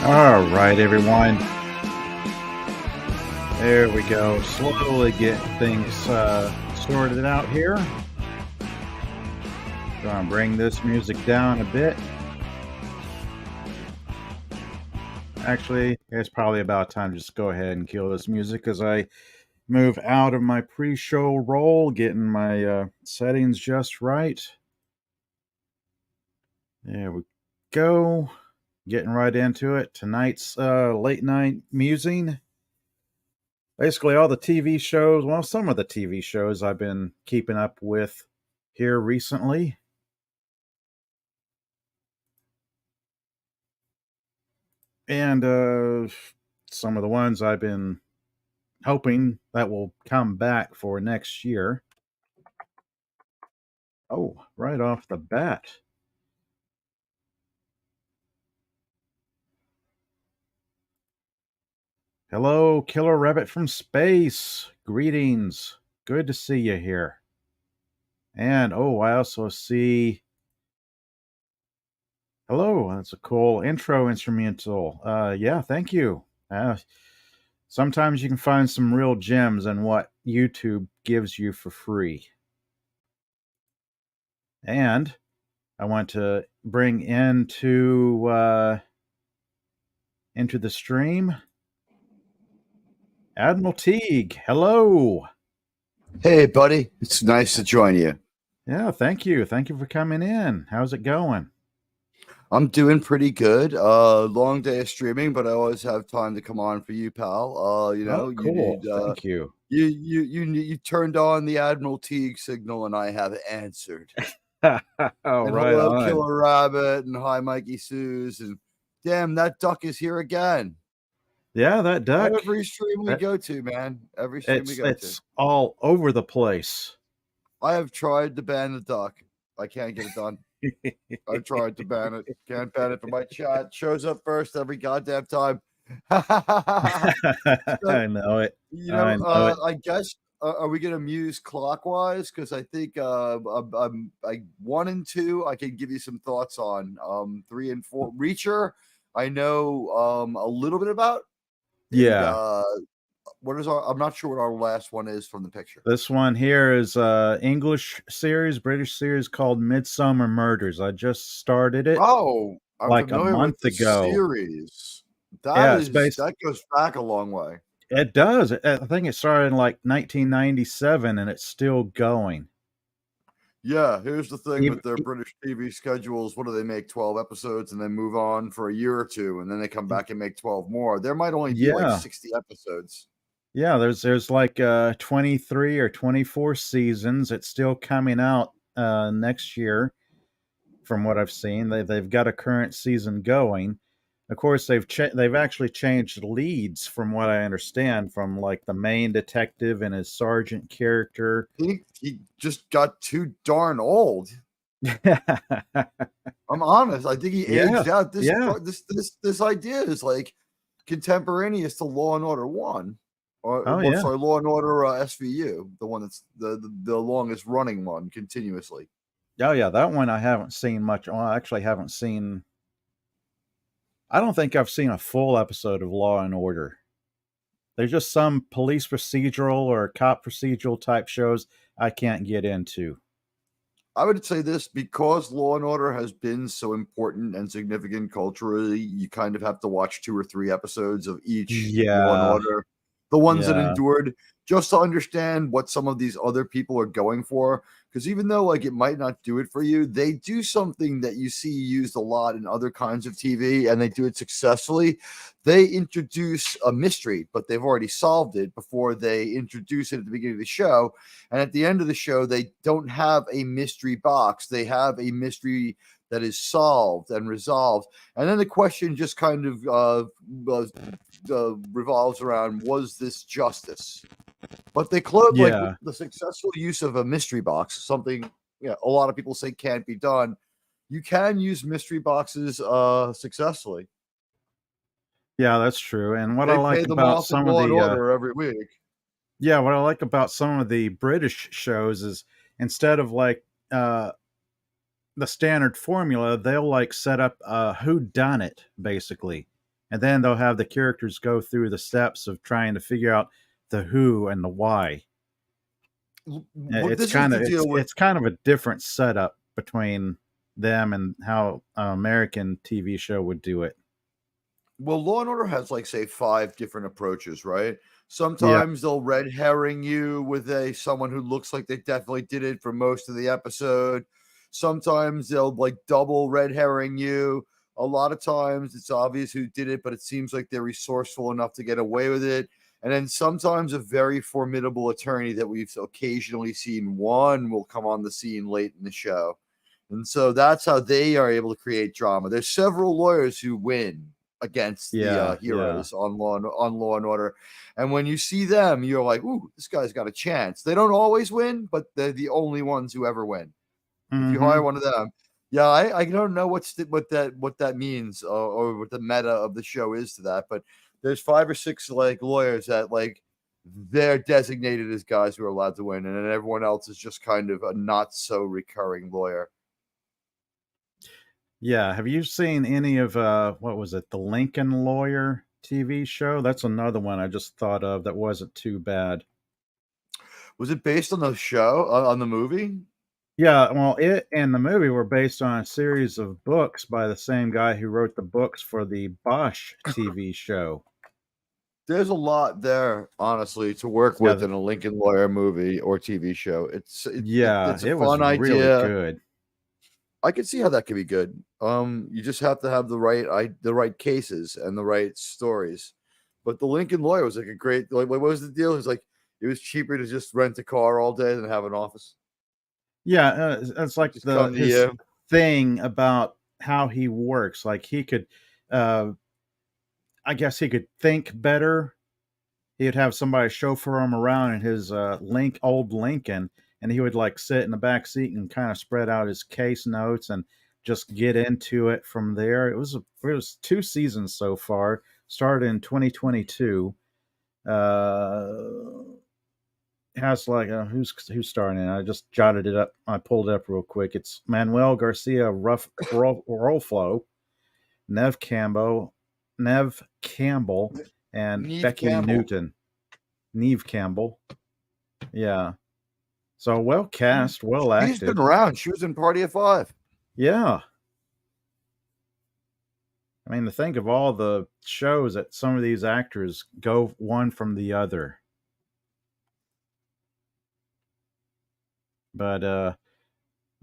All right, everyone. There we go. Slowly get things sorted out here. Gonna bring this music down a bit. Actually, it's probably about time to just go ahead and kill this music as I move out of my pre-show role, getting my settings just right. There we go. Getting right into it. Tonight's late night musing. Basically, all the TV shows, well, some of the TV shows I've been keeping up with here recently. And some of the ones I've been hoping that will come back for next year. Oh, right off the bat. Hello, Killer Rabbit from Space. Greetings. Good to see you here. And oh, I also see. Hello, that's a cool intro instrumental. Yeah, thank you. Sometimes you can find some real gems in what YouTube gives you for free. And I want to bring into the stream Admiral Teague. Hello. Hey, buddy. It's nice to join you. Yeah, thank you. Thank you for coming in. How's it going? I'm doing pretty good. Long day of streaming, but I always have time to come on for you, pal. Cool. Thank you. You turned on the Admiral Teague signal, and I have answered. Oh, and right hello, on. Killer Rabbit, and hi, Mikey Suze, and damn, that duck is here again. Yeah, that duck. Every stream we go to, man. Every stream we go to. It's all over the place. I have tried to ban the duck. I can't get it done. I tried to ban it. Can't ban it, but my chat shows up first every goddamn time. I know it. You know, I guess are we gonna muse clockwise? Because I think like 1 and 2, I can give you some thoughts on. 3 and 4, Reacher, I know a little bit about. Yeah. What is I'm not sure what our last one is from the picture. This one here is English series, British series called Midsummer Murders. I just started it. Oh, I'm like a month with the ago. Series. That goes back a long way. It does. I think it started in like 1997 and it's still going. Yeah, here's the thing with their British TV schedules. What do they make? 12 episodes and then move on for a year or two, and then they come back and make 12 more. There might only be like 60 episodes. Yeah, there's like 23 or 24 seasons. It's still coming out next year, from what I've seen. They've got a current season going. Of course, they've actually changed leads, from what I understand, from like the main detective and his sergeant character. He just got too darn old. I'm honest. I think he aged out. This idea is like contemporaneous to Law and Order 1. Sorry, Law and Order SVU, the one that's the longest running one continuously. Oh yeah, that one I haven't seen much. Well, I actually haven't seen. I don't think I've seen a full episode of Law and Order. There's just some police procedural or cop procedural type shows I can't get into. I would say this, because Law and Order has been so important and significant culturally, you kind of have to watch 2 or 3 episodes of each Law and Order. The ones that endured, just to understand what some of these other people are going for. Because even though like it might not do it for you, they do something that you see used a lot in other kinds of TV, and they do it successfully. They introduce a mystery, but they've already solved it before they introduce it at the beginning of the show. And at the end of the show, they don't have a mystery box. They have a mystery that is solved and resolved. And then the question just kind of revolves around, was this justice? But they close like the successful use of a mystery box, something a lot of people say can't be done. You can use mystery boxes successfully. Yeah, that's true. And what I like about some of the Order every week. Yeah, what I like about some of the British shows is, instead of like the standard formula, they'll like set up a whodunit, basically. and then they'll have the characters go through the steps of trying to figure out the who and the why. This is the deal with It's kind of a different setup between them and how an American TV show would do it. Well, Law and Order has like say 5 different approaches, right? Yeah. Sometimes they'll red herring you with someone who looks like they definitely did it for most of the episode. Sometimes they'll like double red herring you. A lot of times it's obvious who did it, but it seems like they're resourceful enough to get away with it. And then sometimes a very formidable attorney that we've occasionally seen one will come on the scene late in the show. And so that's how they are able to create drama. There's several lawyers who win against the heroes on Law and Order, and when you see them, you're like, "Ooh, this guy's got a chance." They don't always win, but they're the only ones who ever win. If you hire one of them, yeah, I don't know what that means or what the meta of the show is to that, but there's 5 or 6 like lawyers that like they're designated as guys who are allowed to win, and then everyone else is just kind of a not so recurring lawyer. Yeah. Have you seen any of what was it, the Lincoln Lawyer TV show? That's another one I just thought of that wasn't too bad. Was it based on the show on the movie? Yeah, well, it and the movie were based on a series of books by the same guy who wrote the books for the Bosch TV show. There's a lot there, honestly, to work Yeah, with in a Lincoln Lawyer movie or TV show. yeah, It's a it was fun really idea. good. I can see how that could be good. You just have to have the right cases and the right stories. But the Lincoln Lawyer was like a great like what was the deal? It was like it was cheaper to just rent a car all day than have an office. Yeah, it's like Just the come to his you. thing about how he works. Like he could, uh, I guess he could think better. He'd have somebody chauffeur him around in his old Lincoln, and he would like sit in the back seat and kind of spread out his case notes and just get into it from there. It was 2 seasons so far. Started in 2022. Has like who's starring in it? I just jotted it up. I pulled it up real quick. It's Manuel Garcia Rolflo, Nev Campbell, Nev Campbell, and Neve Becky Campbell. Newton. Neve Campbell. Yeah. So well cast, well She's been acted. around. She was in Party of 5. Yeah. I mean, to think of all the shows that some of these actors go one from the other. But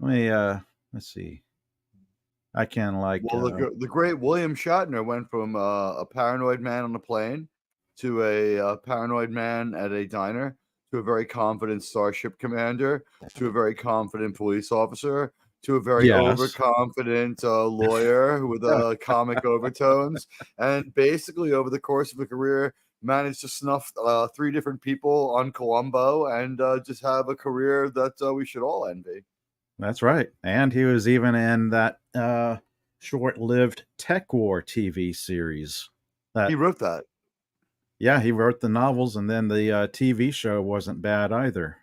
let's see. I can like Well, the great William Shatner went from a paranoid man on a plane to a paranoid man at a diner to a very confident starship commander to a very confident police officer to a very yes. overconfident lawyer with comic overtones, and basically over the course of a career managed to snuff 3 different people on Columbo and just have a career that we should all envy. That's right. And he was even in that short-lived Tech War TV series. He That wrote that. Yeah, he wrote the novels, and then the TV show wasn't bad either.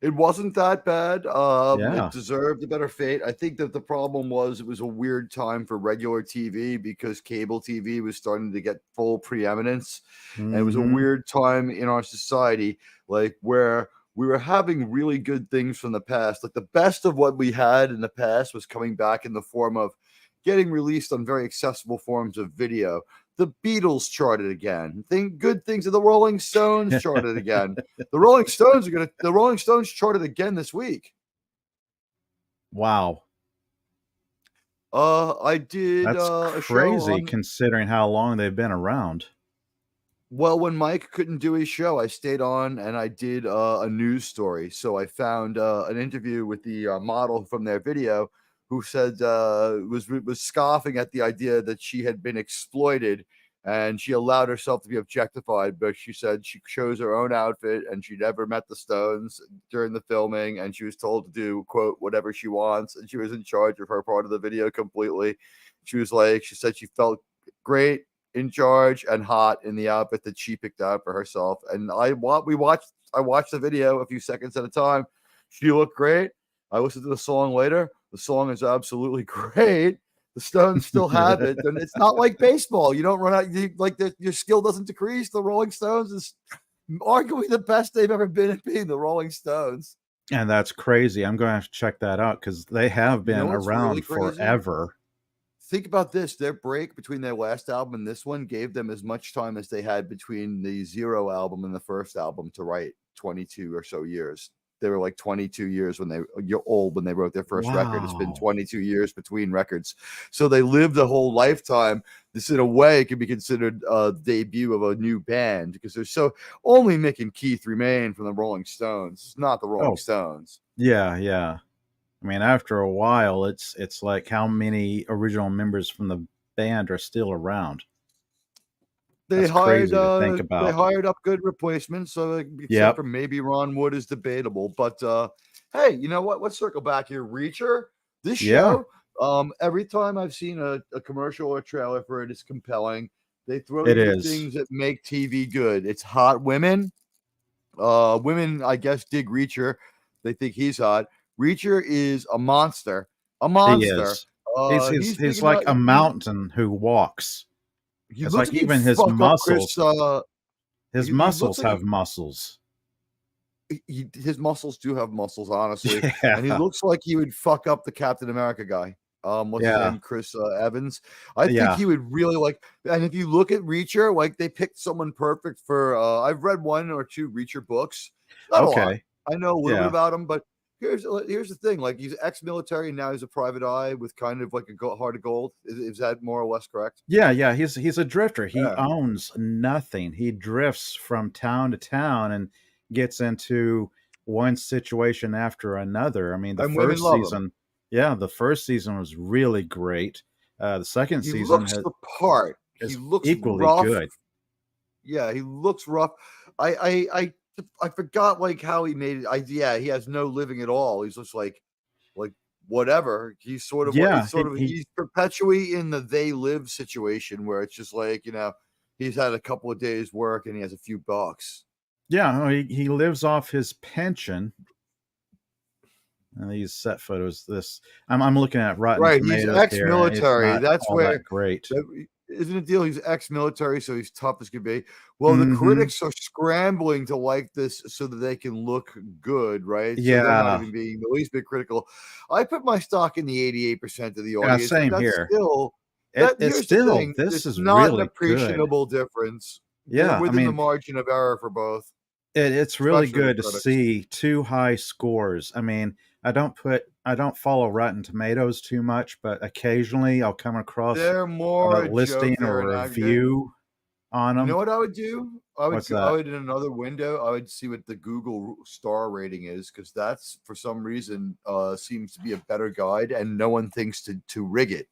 It wasn't that bad. It Yeah. deserved a better fate. I think that the problem was it was a weird time for regular TV because cable TV was starting to get full preeminence. And it was a Mm-hmm. weird time in our society, like where we were having really good things from the past. Like the best of what we had in the past was coming back in the form of getting released on very accessible forms of video. The Beatles charted again. Good things of the Rolling Stones charted again. The Rolling Stones charted again this week. Wow. I did That's a show crazy on considering how long they've been around. well, when Mike couldn't do his show, I stayed on and I did a news story. So I found an interview with the model from their video who said was scoffing at the idea that she had been exploited and she allowed herself to be objectified, but she said she chose her own outfit and she never met the Stones during the filming and she was told to do quote whatever she wants and she was in charge of her part of the video completely. She said she felt great, in charge, and hot in the outfit that she picked out for herself. And I watched the video a few seconds at a time. She looked great. I listened to the song later. The song is absolutely great. The Stones still have it, and it's not like baseball. You don't run out. Your skill doesn't decrease. The Rolling Stones is arguably the best they've ever been at being the Rolling Stones. And that's crazy. I'm going to have to check that out because they have You know been what's really around crazy? forever. Think about this. Their break between their last album and this one gave them as much time as they had between the Zero album and the first album to write 22 or so years. They were like 22 years you're old when they wrote their first record. It's been Wow. 22 years between records. So they lived a whole lifetime. This, in a way, can be considered a debut of a new band because they're so only Mick and Keith remain from the Rolling Stones. It's not the Rolling Oh, Stones. yeah, yeah. I mean, after a while, it's like how many original members from the band are still around. They That's hired crazy to think they about. hired up good replacements, so except Yep. for maybe Ron Wood is debatable. But hey, you know what? Let's circle back here. Reacher, this Yeah, show, every time I've seen a commercial or a trailer for it, it's compelling. They throw it you the is. things that make TV good. It's hot women. Women, I guess, dig Reacher. They think he's hot. Reacher is a monster. A He monster. is. He's He's big he's enough. like a mountain who walks. He It's looks like like he'd even his fuck up muscles, Chris. his He looks muscles like have muscles. his muscles do have muscles, honestly, and he Yeah, looks like he would fuck up the Captain America guy. What's his yeah, name? Chris Evans. I think yeah. he would really like. And if you look at Reacher, like they picked someone perfect for. I've read one or two Reacher books. Not a lot. Okay, I know a little bit yeah, about him, but here's the thing. Like he's ex-military and now he's a private eye with kind of like a heart of gold. Is that more or less correct? yeah, yeah. He's a drifter. He Yeah. owns nothing. He drifts from town to town and gets into one situation after another. I mean, And women love him. the first season was really great. The second He season looks the part. He is looks equally rough. good. Yeah, he looks rough. I forgot like how he made it. Yeah, he has no living at all. He's just like whatever. He's sort of what Yeah, it's sort of he's perpetually in the they live situation where it's just like, he's had a couple of days work and he has a few bucks. yeah. No, he lives off his pension. And these set photos. I'm looking at Rotten Right, he's Tomatoes here, and it's ex-military. not That's all where that great. that isn't the deal. He's ex-military, so he's tough as can be. Well, the Hmm. critics are scrambling to like this so that they can look good, right? So they're not Yeah, even being the least bit critical. I put my stock in the 88% of the yeah. audience, but Same that's here. still It's here's the still thing, this it's is not an really good. appreciable difference. They're Yeah, I within the mean, margin of error for both, it's really especially the good to critics. see two high scores. I mean, I don't follow Rotten Tomatoes too much, but occasionally I'll come across They're a more a listing joke. They're or an a aggregate. review on You know them. what I would do? What's I that? would in another window, I would see what the Google star rating is because that's for some reason seems to be a better guide, and no one thinks to rig it,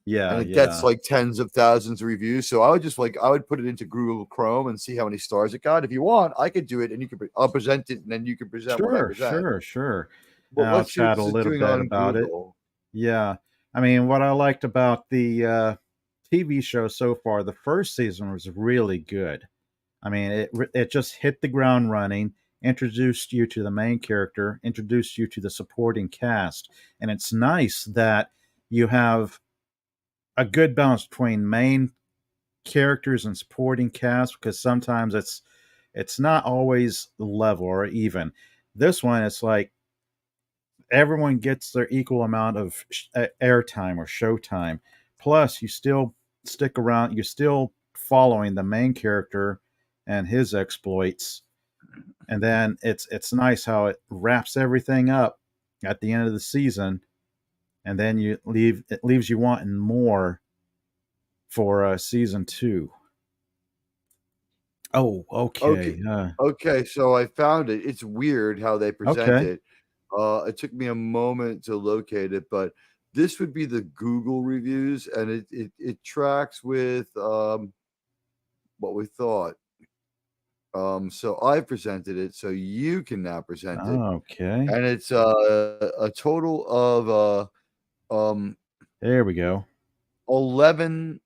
and Yeah, it gets yeah. like tens of thousands of reviews. So I would put it into Google Chrome and see how many stars it got. If you want, I could do it, and I'll present it, and then you can present what I Sure, present. sure, sure. But And I'll let's see chat what a this is little doing bit on about it. Google. Yeah. I mean, what I liked about the TV show so far, the first season was really good. I mean, it just hit the ground running, introduced you to the main character, introduced you to the supporting cast, and it's nice that you have a good balance between main characters and supporting cast because sometimes it's not always level or even. This one, it's like everyone gets their equal amount of airtime or showtime. Plus, you still stick around. You're still following the main character and his exploits, and then it's nice how it wraps everything up at the end of the season, and then it leaves you wanting more for season two. Oh, Okay. okay, Okay, so I found it. It's weird how they present okay. it. It took me a moment to locate it, but this would be the Google reviews, and it tracks with what we thought. So I presented it, so you can now present it, Okay, and it's a total of there we go. 11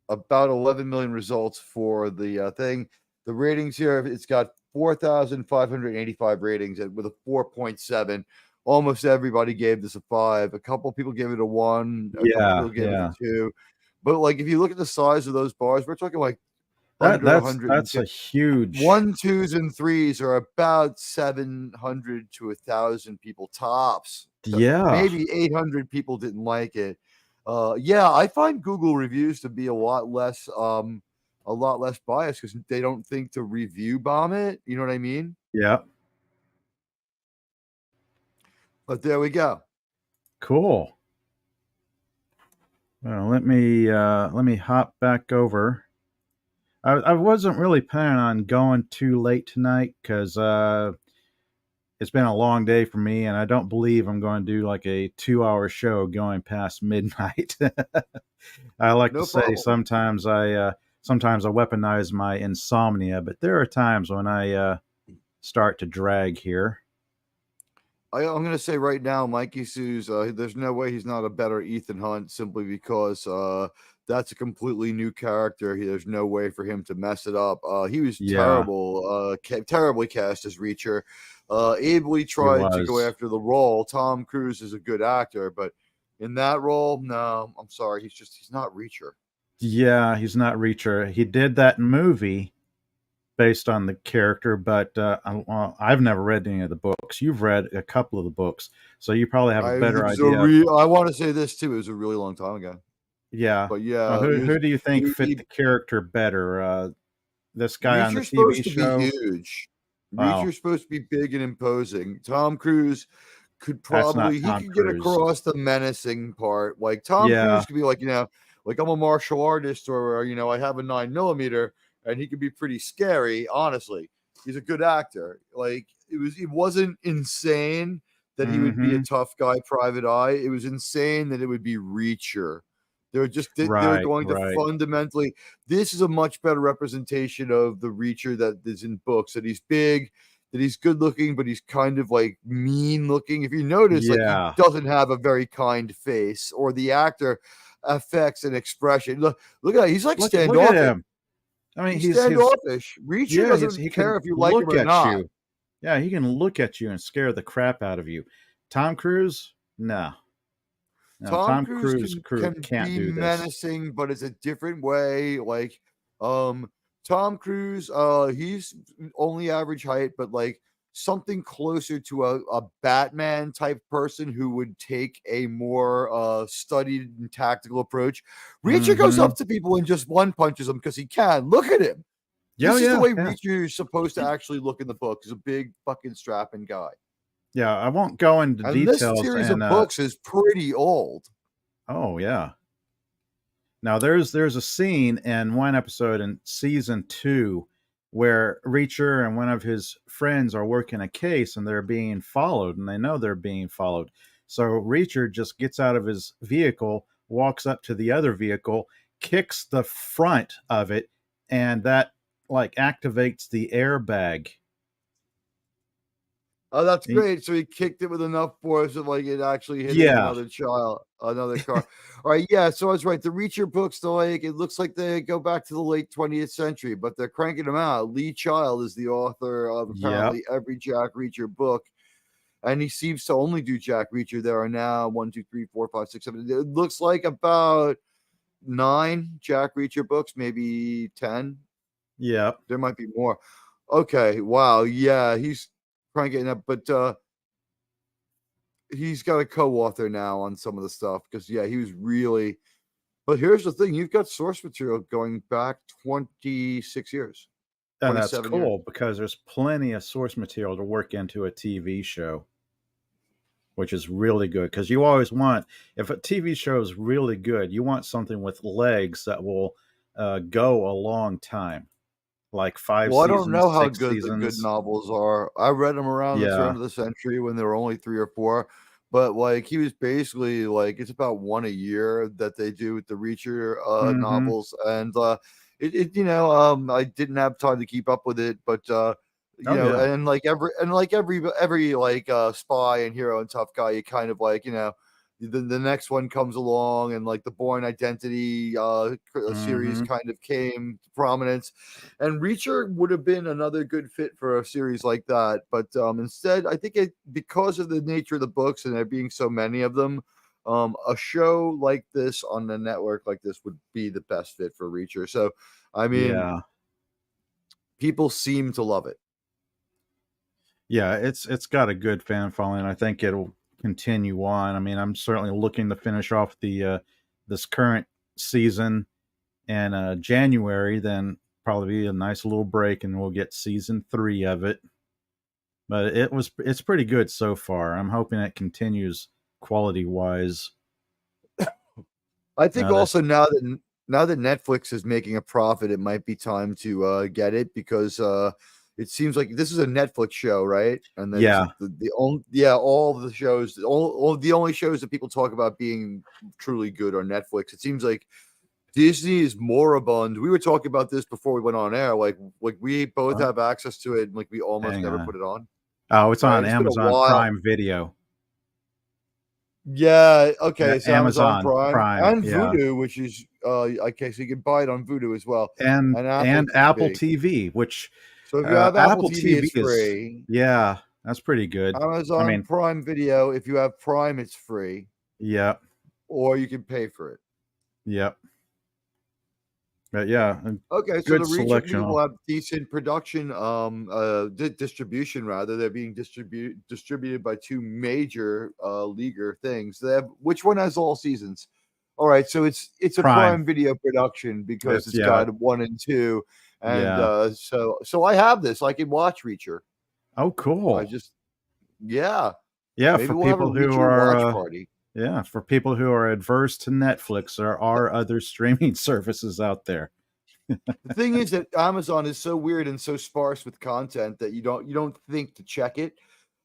about 11 million results for the thing. The ratings here, it's got 4,585 ratings with a 4.7. almost everybody gave this a 5. A couple people gave it a 1. A couple Yeah, people gave it a yeah. 2. But like if you look at the size of those bars, we're talking like That under that's a 150. huge. 1, 2s, and 3s are about 700 to 1,000 people tops. Yeah. Maybe 800 people didn't like it. Yeah, I find Google reviews to be a lot less biased because they don't think to review bomb it. You know what I mean? Yeah. But there we go. Cool. Well, let me hop back over. I wasn't really planning on going too late tonight because it's been a long day for me, and I don't believe I'm going to do like a 2 hour show going past midnight. I like to No say problem. sometimes I weaponize my insomnia, but there are times when I start to drag here. I'm going to say right now, Mikey Sue's, there's no way he's not a better Ethan Hunt simply because that's a completely new character. There's no way for him to mess it up. He was Yeah, terribly cast as Reacher. Ably he tried to go was. after the role. Tom Cruise is a good actor, but in that role, no, I'm sorry. He's not Reacher. Yeah, he's not Reacher. He did that movie based on the character, but well, I've never read any of the books. You've read a couple of the books, so you probably have a better idea of. I want to say this too. It was a really long time ago. Yeah. But yeah, Who do you think fit he the character better? This guy on the Reacher's TV supposed to be show? huge. Wow, Reacher's supposed to be big and imposing. Tom Cruise that's not he Tom could get Cruise. across the menacing part. Like Tom Yeah. Cruise could be like, like I'm a martial artist or I have a 9mm, and he could be pretty scary, honestly. He's a good actor. Like it wasn't insane that he would be a Mm-hmm. tough guy private eye. It was insane that it would be Reacher. They're Right, going to right. fundamentally, this is a much better representation of the Reacher that is in books, that he's big, that he's good looking, but he's kind of like mean looking. If you notice, like he Yeah. doesn't have a very kind face, or the actor affects an expression. Look at that. He's like Look at standoffish. him. I mean, He's he's standoffish. Reacher yeah, doesn't he care can if you like him look or at not. you. Yeah, he can look at you and scare the crap out of you. Tom Cruise? No. No, Tom Tom Cruise Cruise crew can can't be do this. menacing, but it's a different way. Like, Tom Cruise, he's only average height, but like something closer to a Batman type person who would take a more studied and tactical approach. Reacher goes Mm-hmm. up to people and just one punches them because he can. Look at him. Yeah, This is the yeah, way yeah. Reacher is supposed to actually look in the book. He's a big fucking strapping guy. Yeah, I won't go into And this details series and of books is pretty old. oh yeah. Now there's a scene in one episode in season 2 where Reacher and one of his friends are working a case and they're being followed and they know they're being followed. So Reacher just gets out of his vehicle, walks up to the other vehicle, kicks the front of it, and that like activates the airbag. Oh, that's He- great. So he kicked it with enough force that like it actually hitting yeah, another another car. All right, yeah. So I was right. The Reacher books, though, like it looks like they go back to the late 20th century, but they're cranking them out. Lee Child is the author of yeah, apparently every Jack Reacher book, and he seems to only do Jack Reacher. There are now 1, 2, 3, 4, 5, 6, 7. It looks like about 9 Jack Reacher books, maybe 10. yeah, There might be more. Okay, wow, yeah, he's cranking up, but he's got a co-author now on some of the stuff because yeah, he was really. But here's the thing: you've got source material going back 26 years, and that's 27 years. cool because there's plenty of source material to work into a TV show, which is really good because you always want, if a TV show is really good, you want something with legs that will go a long time, like five Well, I don't seasons, know how six good the good seasons. novels are. I read them around the turn Yeah. of the century when there were only 3 or 4, but like he was basically like it's about one a year that they do with the Reacher Mm-hmm. novels, and I didn't have time to keep up with it, but Oh yeah. and like every like spy and hero and tough guy, you kind of like the next one comes along, and like the Bourne Identity series Mm-hmm. kind of came to prominence, and Reacher would have been another good fit for a series like that. But instead, I think because of the nature of the books and there being so many of them, a show like this on the network like this would be the best fit for Reacher. So, I mean, Yeah. people seem to love it. Yeah, it's got a good fan following. I think it'll continue on. I mean, I'm certainly looking to finish off the this current season in January. Then probably be a nice little break, and we'll get season 3 of it. But it's pretty good so far. I'm hoping it continues quality wise. I think This also now that Netflix is making a profit, it might be time to get it because it seems like this is a Netflix show, right? And that's yeah the only all of the shows, all the only shows that people talk about being truly good on Netflix. It seems like Disney is moribund. We were talking about this before we went on air. Like we both what? have access to it, and like we almost Hang never on. put it on. Oh, it's Right? on It's been a Amazon while. Prime Video. Yeah, okay, it's Amazon Amazon Prime Prime, and yeah, Vudu, which is okay, so you can buy it on Vudu as well, and and Apple and Apple TV. TV, which So if you have Apple Apple TV, TV it's is, free. yeah, that's pretty good. I Amazon mean, Prime Video, if you have Prime, it's free, yeah, or you can pay for it. yep, but yeah, a Okay, so the good Reacher selection. people have decent production, distribution rather. They're being distributed by two major leaguer things. They have which one has all seasons? All right, so it's a Prime. Prime Video production because It's it's yeah, got 1 and 2, and yeah. so I have this. I can watch Reacher. Oh, I cool. just yeah, Yeah, maybe for we'll have a people who Reacher watch are party. yeah, for people who are adverse to Netflix, there are other streaming services out there. The thing is that Amazon is so weird and so sparse with content that you don't think to check it.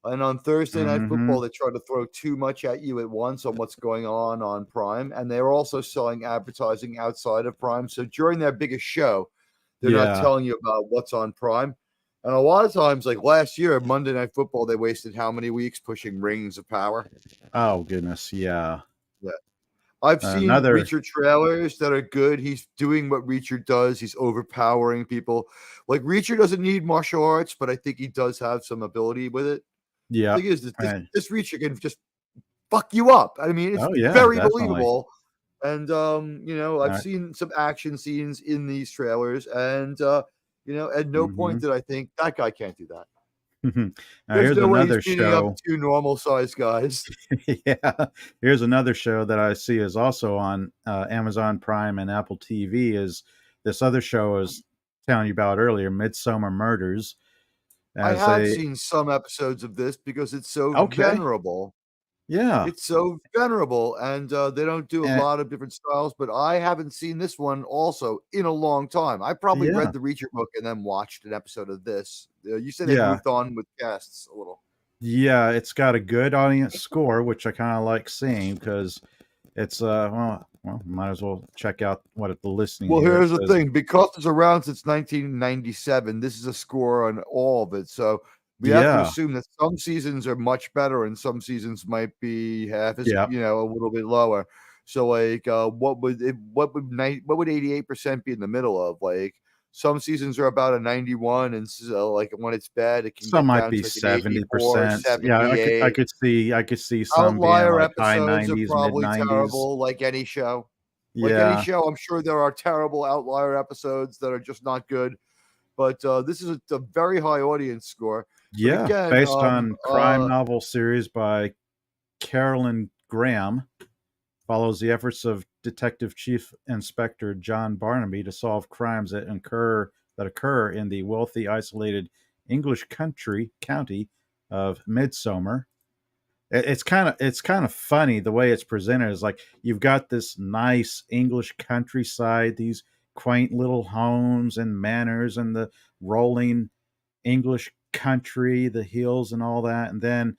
And on Thursday Night Mm-hmm. Football, they try to throw too much at you at once on what's going on Prime, and they're also selling advertising outside of Prime. So during their biggest show, they're not Yeah. telling you about what's on Prime. And a lot of times, like last year, Monday Night Football, they wasted how many weeks pushing Rings of Power? Oh goodness. Yeah. Yeah. I've seen Another. Reacher trailers that are good. He's doing what Reacher does. He's overpowering people. Like Reacher doesn't need martial arts, but I think he does have some ability with it. Yeah. Thing is, that this And, this Reacher can just fuck you up. I mean, it's oh yeah, very definitely. believable. And I've Uh, seen some action scenes in these trailers, and at no point mm-hmm. did I think that guy can't do that. Now There's here's no way he's another beating up show. two normal sized guys. Yeah, here's another show that I see is also on Amazon Prime and Apple TV. Is this other show I was telling you about earlier, Midsummer Murders? I As have a seen some episodes of this because it's so okay, venerable. yeah, It's so venerable, and they don't do a and, lot of different styles, but I haven't seen this one also in a long time. I probably yeah, read the Reacher book and then watched an episode of this. You said they yeah, moved on with guests a little. yeah. It's got a good audience score, which I kind of like seeing because it's might as well check out what the listening Well, here. It here's the says, thing. Because it's around since 1997, this is a score on all of it. So we have to yeah, assume that some seasons are much better and some seasons might be half as, yeah. a little bit lower. So like what would 88% be in the middle of? Like some seasons are about a 91, and so like when it's bad, it can Some get might down be to like an 84, 70%. Yeah, I 78. could see some being Outlier like high episodes are 90s, mid probably 90s. terrible, like any show. Like any Yeah, show, I'm sure there are terrible outlier episodes that are just not good. But this is a very high audience score. But yeah. again, Based on crime novel series by Carolyn Graham, follows the efforts of Detective Chief Inspector John Barnaby to solve crimes that occur in the wealthy, isolated English county of Midsummer. It's kind of funny the way it's presented. Is like you've got this nice English countryside, these quaint little homes and manors, and the rolling English country, the hills, and all that, and then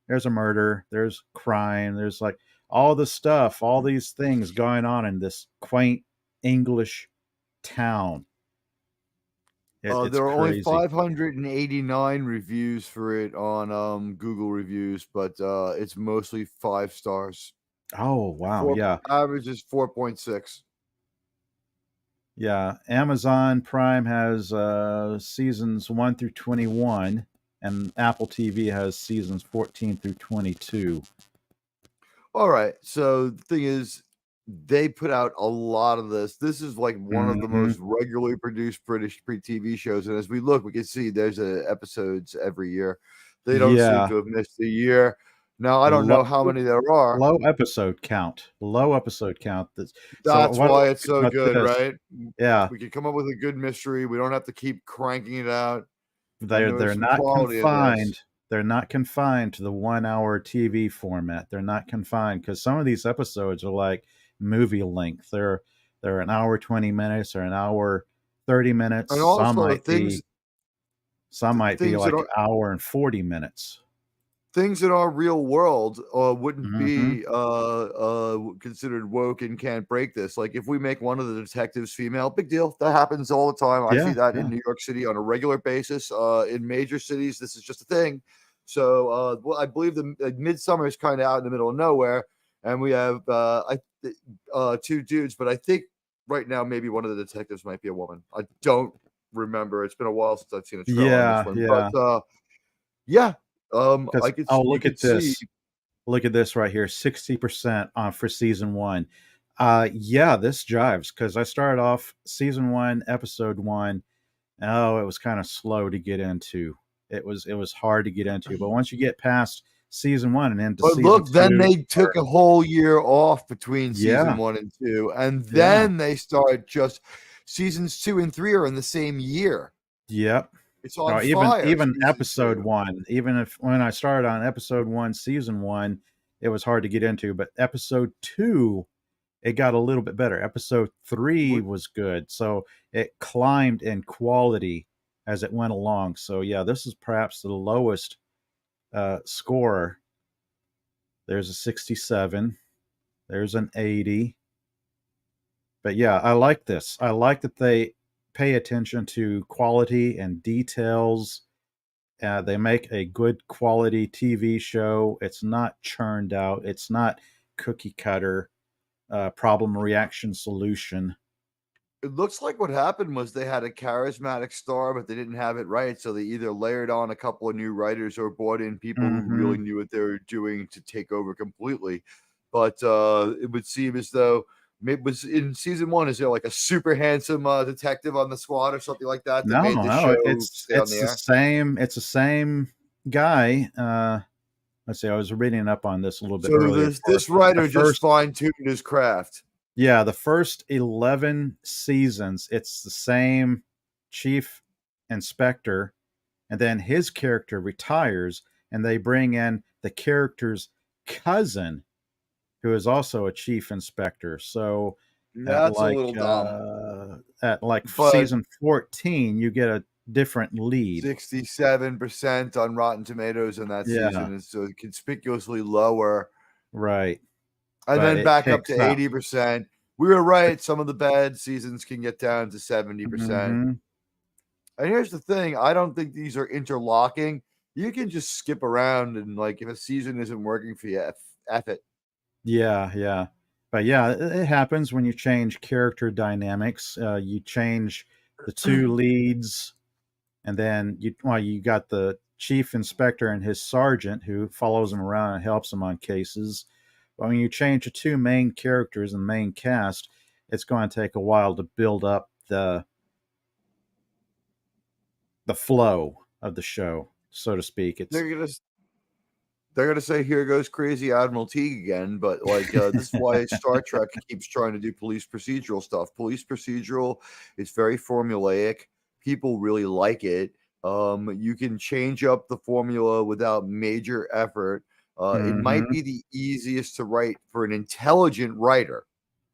there's a murder, there's crime, there's like all the stuff, all these things going on in this quaint English town. It's there are only crazy. 589 reviews for it on Google reviews, but it's mostly 5 stars. Oh, wow. Yeah. Average is 4.6. Yeah. Amazon Prime has seasons 1 through 21, and Apple TV has seasons 14 through 22. All right. So the thing is, they put out a lot of this. This is like one of the Hmm. most regularly produced British pre-TV shows. And as we look, we can see there's episodes every year. They don't seem Yeah. to have missed a year. Now, I don't Low, know how many there are. low episode count. Low episode count. So That's what I why like it's so about good, this, right? yeah, We can come up with a good mystery. We don't have to keep cranking it out. And they're there was they're some not quality in this. confined. They're not confined to the 1 hour TV format. They're not confined because some of these episodes are like movie length. They're an hour 20 minutes or an hour 30 minutes. And Some also might be things that like are an hour and 40 minutes. things in our real world wouldn't Hmm. be considered woke and can't break this. Like if we make one of the detectives female, big deal. That happens all the time. I see Yeah, that in yeah. New York City on a regular basis. In major cities, this is just a thing. So, well, I believe the Midsummer is kind of out in the middle of nowhere, and we have two dudes. But I think right now maybe one of the detectives might be a woman. I don't remember. It's been a while since I've seen a trailer on this Yeah, one, but yeah. yeah, I Because could you look could at see. this. Look at this right here, 60% for season one. Yeah, this jives because I started off season one, episode one. Oh, it was kind of slow to get into. It was hard to get into, but once you get past season one and into But season look, then two, they took a whole year off between season yeah, 1 and 2, and yeah, then they start just seasons 2 and 3 are in the same year. yep. It's on Or even fire, even season episode 2. one. Even if when I started on episode one, season one, it was hard to get into, but episode two, it got a little bit better. Episode three What was good, so it climbed in quality as it went along. So yeah, this is perhaps the lowest score. There's a 67. There's an 80. But yeah, I like this. I like that they pay attention to quality and details. They make a good quality TV show. It's not churned out. It's not cookie cutter problem reaction solution. it looks like what happened was they had a charismatic star, but they didn't have it right, so they either layered on a couple of new writers or brought in people who Hmm. really knew what they were doing to take over completely. But it would seem as though it was in season 1. Is there like a super handsome detective on the squad or something like that that No, made this no, show it's stay on the it's the air? same. It's the same guy. Let's see. I was reading up on this a little bit So earlier. For this the writer just first, fine tuned his craft. yeah, the first 11 seasons, it's the same chief inspector, and then his character retires, and they bring in the character's cousin, who is also a chief inspector. So at That's a like little dumb, but season 14, you get a different lead. 67% on Rotten Tomatoes in that Yeah, season is so conspicuously lower. right. And But then it back up picks to up. 80%. We were right. Some of the bad seasons can get down to 70%. Hmm. And here's the thing, I don't think these are interlocking. You can just skip around and, like, if a season isn't working for you, F it. Yeah, yeah. But yeah, it happens when you change character dynamics. You change the two leads, and then you got the chief inspector and his sergeant who follows him around and helps him on cases. But when you change the two main characters and main cast, it's going to take a while to build up the flow of the show, so to speak. It's They're gonna they're gonna say here goes crazy Admiral Teague again, but like this is why Star Trek keeps trying to do police procedural stuff. Police procedural is very formulaic. People really like it. You can change up the formula without major effort. It might hmm. be the easiest to write for an intelligent writer.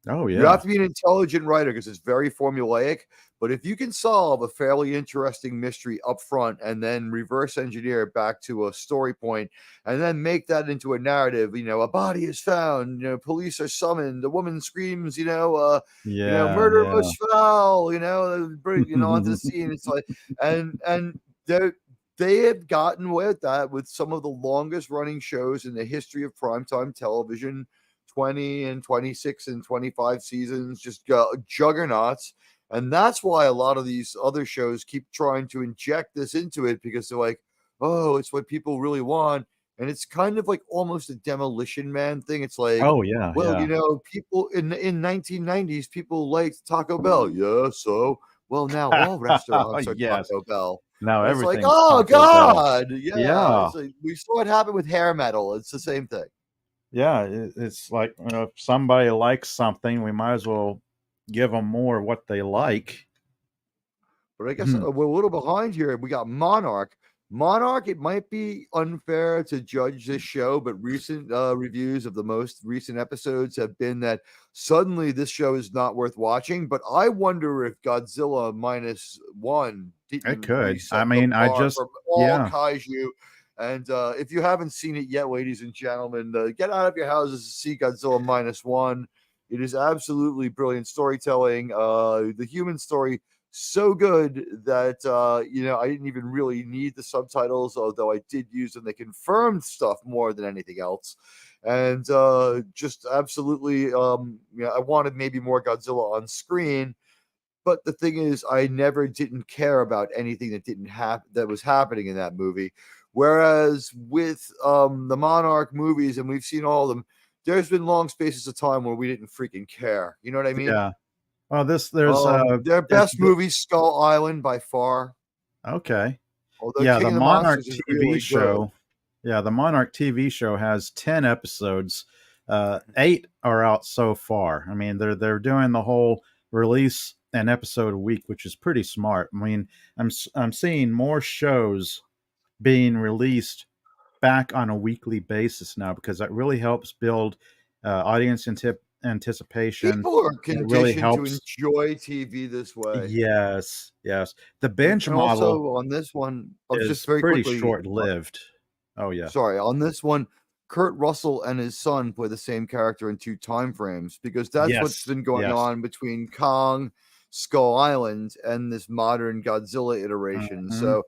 Oh You have yeah, to be an intelligent writer because it's very formulaic. But if you can solve a fairly interesting mystery up front and then reverse engineer it back to a story point and then make that into a narrative, a body is found, police are summoned, a woman screams, yeah, murder yeah. most foul, onto the scene. It's like, and they have gotten away with that with some of the longest running shows in the history of primetime television 20 and 26 and 25 seasons, just juggernauts. And that's why a lot of these other shows keep trying to inject this into it, because they're like, oh, it's what people really want. And it's kind of like almost a Demolition Man thing. It's like, Oh yeah, well, yeah. people in 1990s, people liked Taco Bell. Yeah, so well, now all restaurants are Yes. Taco Bell. Now And it's like, everything's oh Taco Bell. God, yeah. Yeah. It's like we saw what happened with hair metal. It's the same thing. Yeah, it's like, if somebody likes something, we might as well give them more of what they like. But I guess we're a little behind here. We got Monarch. Monarch, it might be unfair to judge this show, but recent reviews of the most recent episodes have been that suddenly this show is not worth watching. But I wonder if Godzilla minus one It didn't could. reset I the mean, I bar just, for all yeah. kaiju. And if you haven't seen it yet, ladies and gentlemen, get out of your houses to see Godzilla minus one. It is absolutely brilliant storytelling. The human story so good that I didn't even really need the subtitles, although I did use them. They confirmed stuff more than anything else, and just absolutely, I wanted maybe more Godzilla on screen. But the thing is, I never didn't care about anything that didn't that was happening in that movie. Whereas with the Monarch movies, and we've seen all of them, there's been long spaces of time where we didn't freaking care. You know what I mean? Yeah. Well, there's Their it's best movie, Skull Island, by far. okay. Although Yeah, King the of the Monarch Monsters is TV really good. show. Yeah, the Monarch TV show has 10 episodes. 8 are out so far. I mean, they're doing the whole release an episode a week, which is pretty smart. I mean, I'm seeing more shows being released back on a weekly basis now, because that really helps build audience anticipation. People are It really conditioned to helps. enjoy TV this way. Yes, yes. The And, binge and model also on this one, just is very pretty quickly, short-lived. Oh yeah. sorry, on this one, Kurt Russell and his son play the same character in two time frames, because that's what's Yes, been going yes. on between Kong, Skull Island, and this modern Godzilla iteration. Mhm. So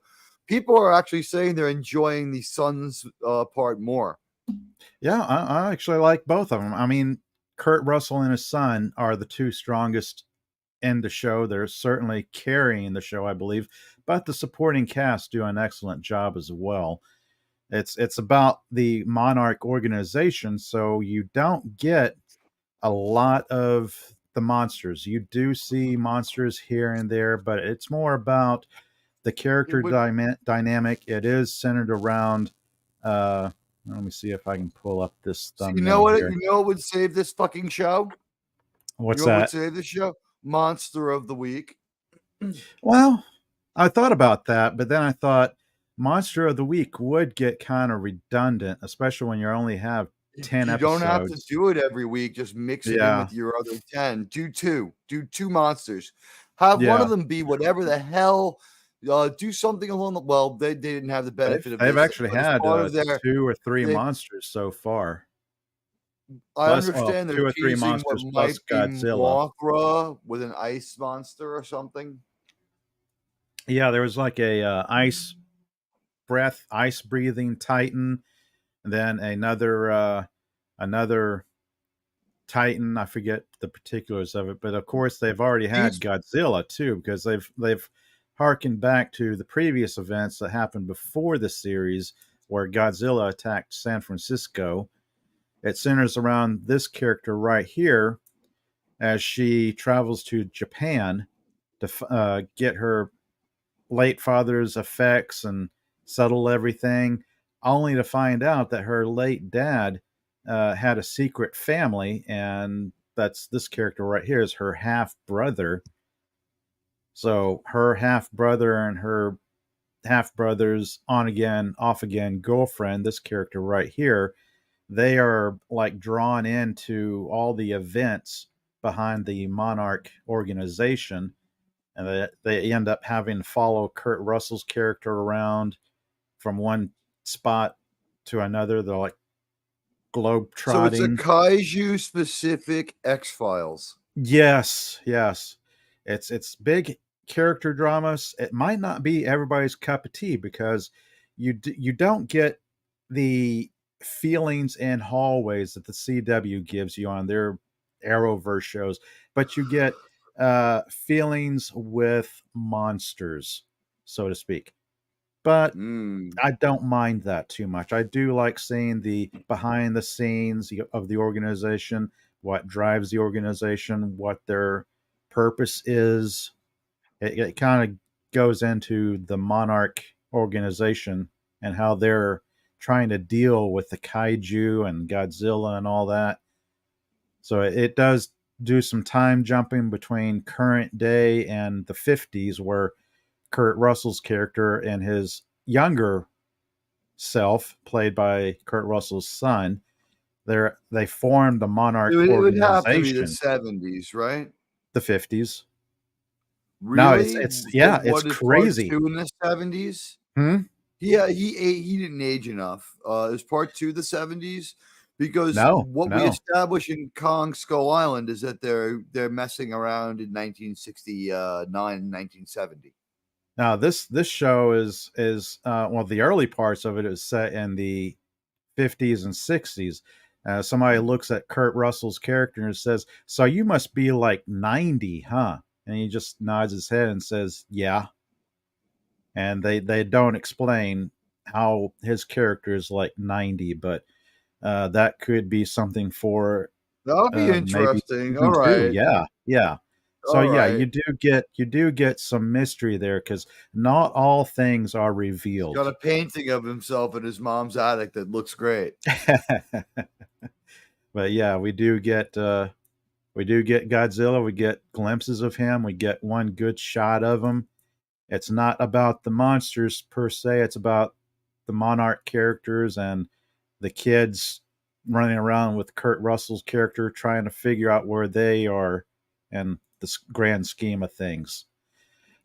people are actually saying they're enjoying the son's part more. Yeah, I actually like both of them. I mean, Kurt Russell and his son are the two strongest in the show. They're certainly carrying the show, I believe, but the supporting cast do an excellent job as well. It's about the Monarch organization, so you don't get a lot of the monsters. You do see monsters here and there, but it's more about the It character would dynamic. It is centered around. Uh, Let me see if I can pull up this So you know thumbnail what? here. You know what would save this fucking show? You What's know what would that? save this show? Monster of the Week. Well, I thought about that, but then I thought Monster of the Week would get kind of redundant, especially when you only have 10 You don't have to episodes. do it every week. Just mix it in Yeah, with your other 10. Do two. Do two monsters. Have one yeah. of them be whatever the hell. Do something along the they didn't have the benefit of They've this, actually but as had part of their 2 or 3 they monsters so far. I Plus, well, understand they're 2 or 3 teasing what monsters plus might be Godzilla. Mothra with an ice monster or something. Yeah, there was like a ice breathing Titan, and then another Titan. I forget the particulars of it, but of course they've already had These Godzilla too, because they've harkened back to the previous events that happened before the series, where Godzilla attacked San Francisco. It centers around this character right here as she travels to Japan to get her late father's effects and settle everything, only to find out that her late dad had a secret family, and that's this character right here is her half brother. So her half brother and her half brother's on again, off again girlfriend, this character right here, they are like drawn into all the events behind the Monarch organization, and they end up having to follow Kurt Russell's character around from one spot to another. They're like globe so it's a trotting. kaiju specific X Files. Yes, yes. It's big character dramas. It might not be everybody's cup of tea, because you don't get the feelings in hallways that the CW gives you on their Arrowverse shows, but you get feelings with monsters, so to speak. But Mm. I don't mind that too much. I do like seeing the behind the scenes of the organization, what drives the organization, what their purpose is. It kind of goes into the Monarch organization and how they're trying to deal with the kaiju and Godzilla and all that. So it does do some time jumping between current day and the 50s, where Kurt Russell's character and his younger self, played by Kurt Russell's son, they formed the It Monarch would, it would have to be the organization. 70s, right? The 50s. No, Really? So yeah, it's what is part crazy. two in the 70s? Hmm? Yeah, he didn't age enough. Is part two the 70s? Because No, what we no. establish in Kong Skull Island is that they're messing around in 1969 and 1970. Now this show is well, the early parts of it is set in the 50s and 60s. Somebody looks at Kurt Russell's character and says, "So you must be like 90, huh?" And he just nods his head and says, "Yeah." And they don't explain how his character is like 90, but that could be something for That'll be maybe interesting. season All two. right. Yeah, yeah. So All yeah, right. you do get some mystery there because not all things are He's got revealed. a painting of himself in his mom's attic that looks great. But yeah, we do get Godzilla. We get glimpses of him. We get one good shot of him. It's not about the monsters per se. It's about the Monarch characters and the kids running around with Kurt Russell's character trying to figure out where they are in the grand scheme of things.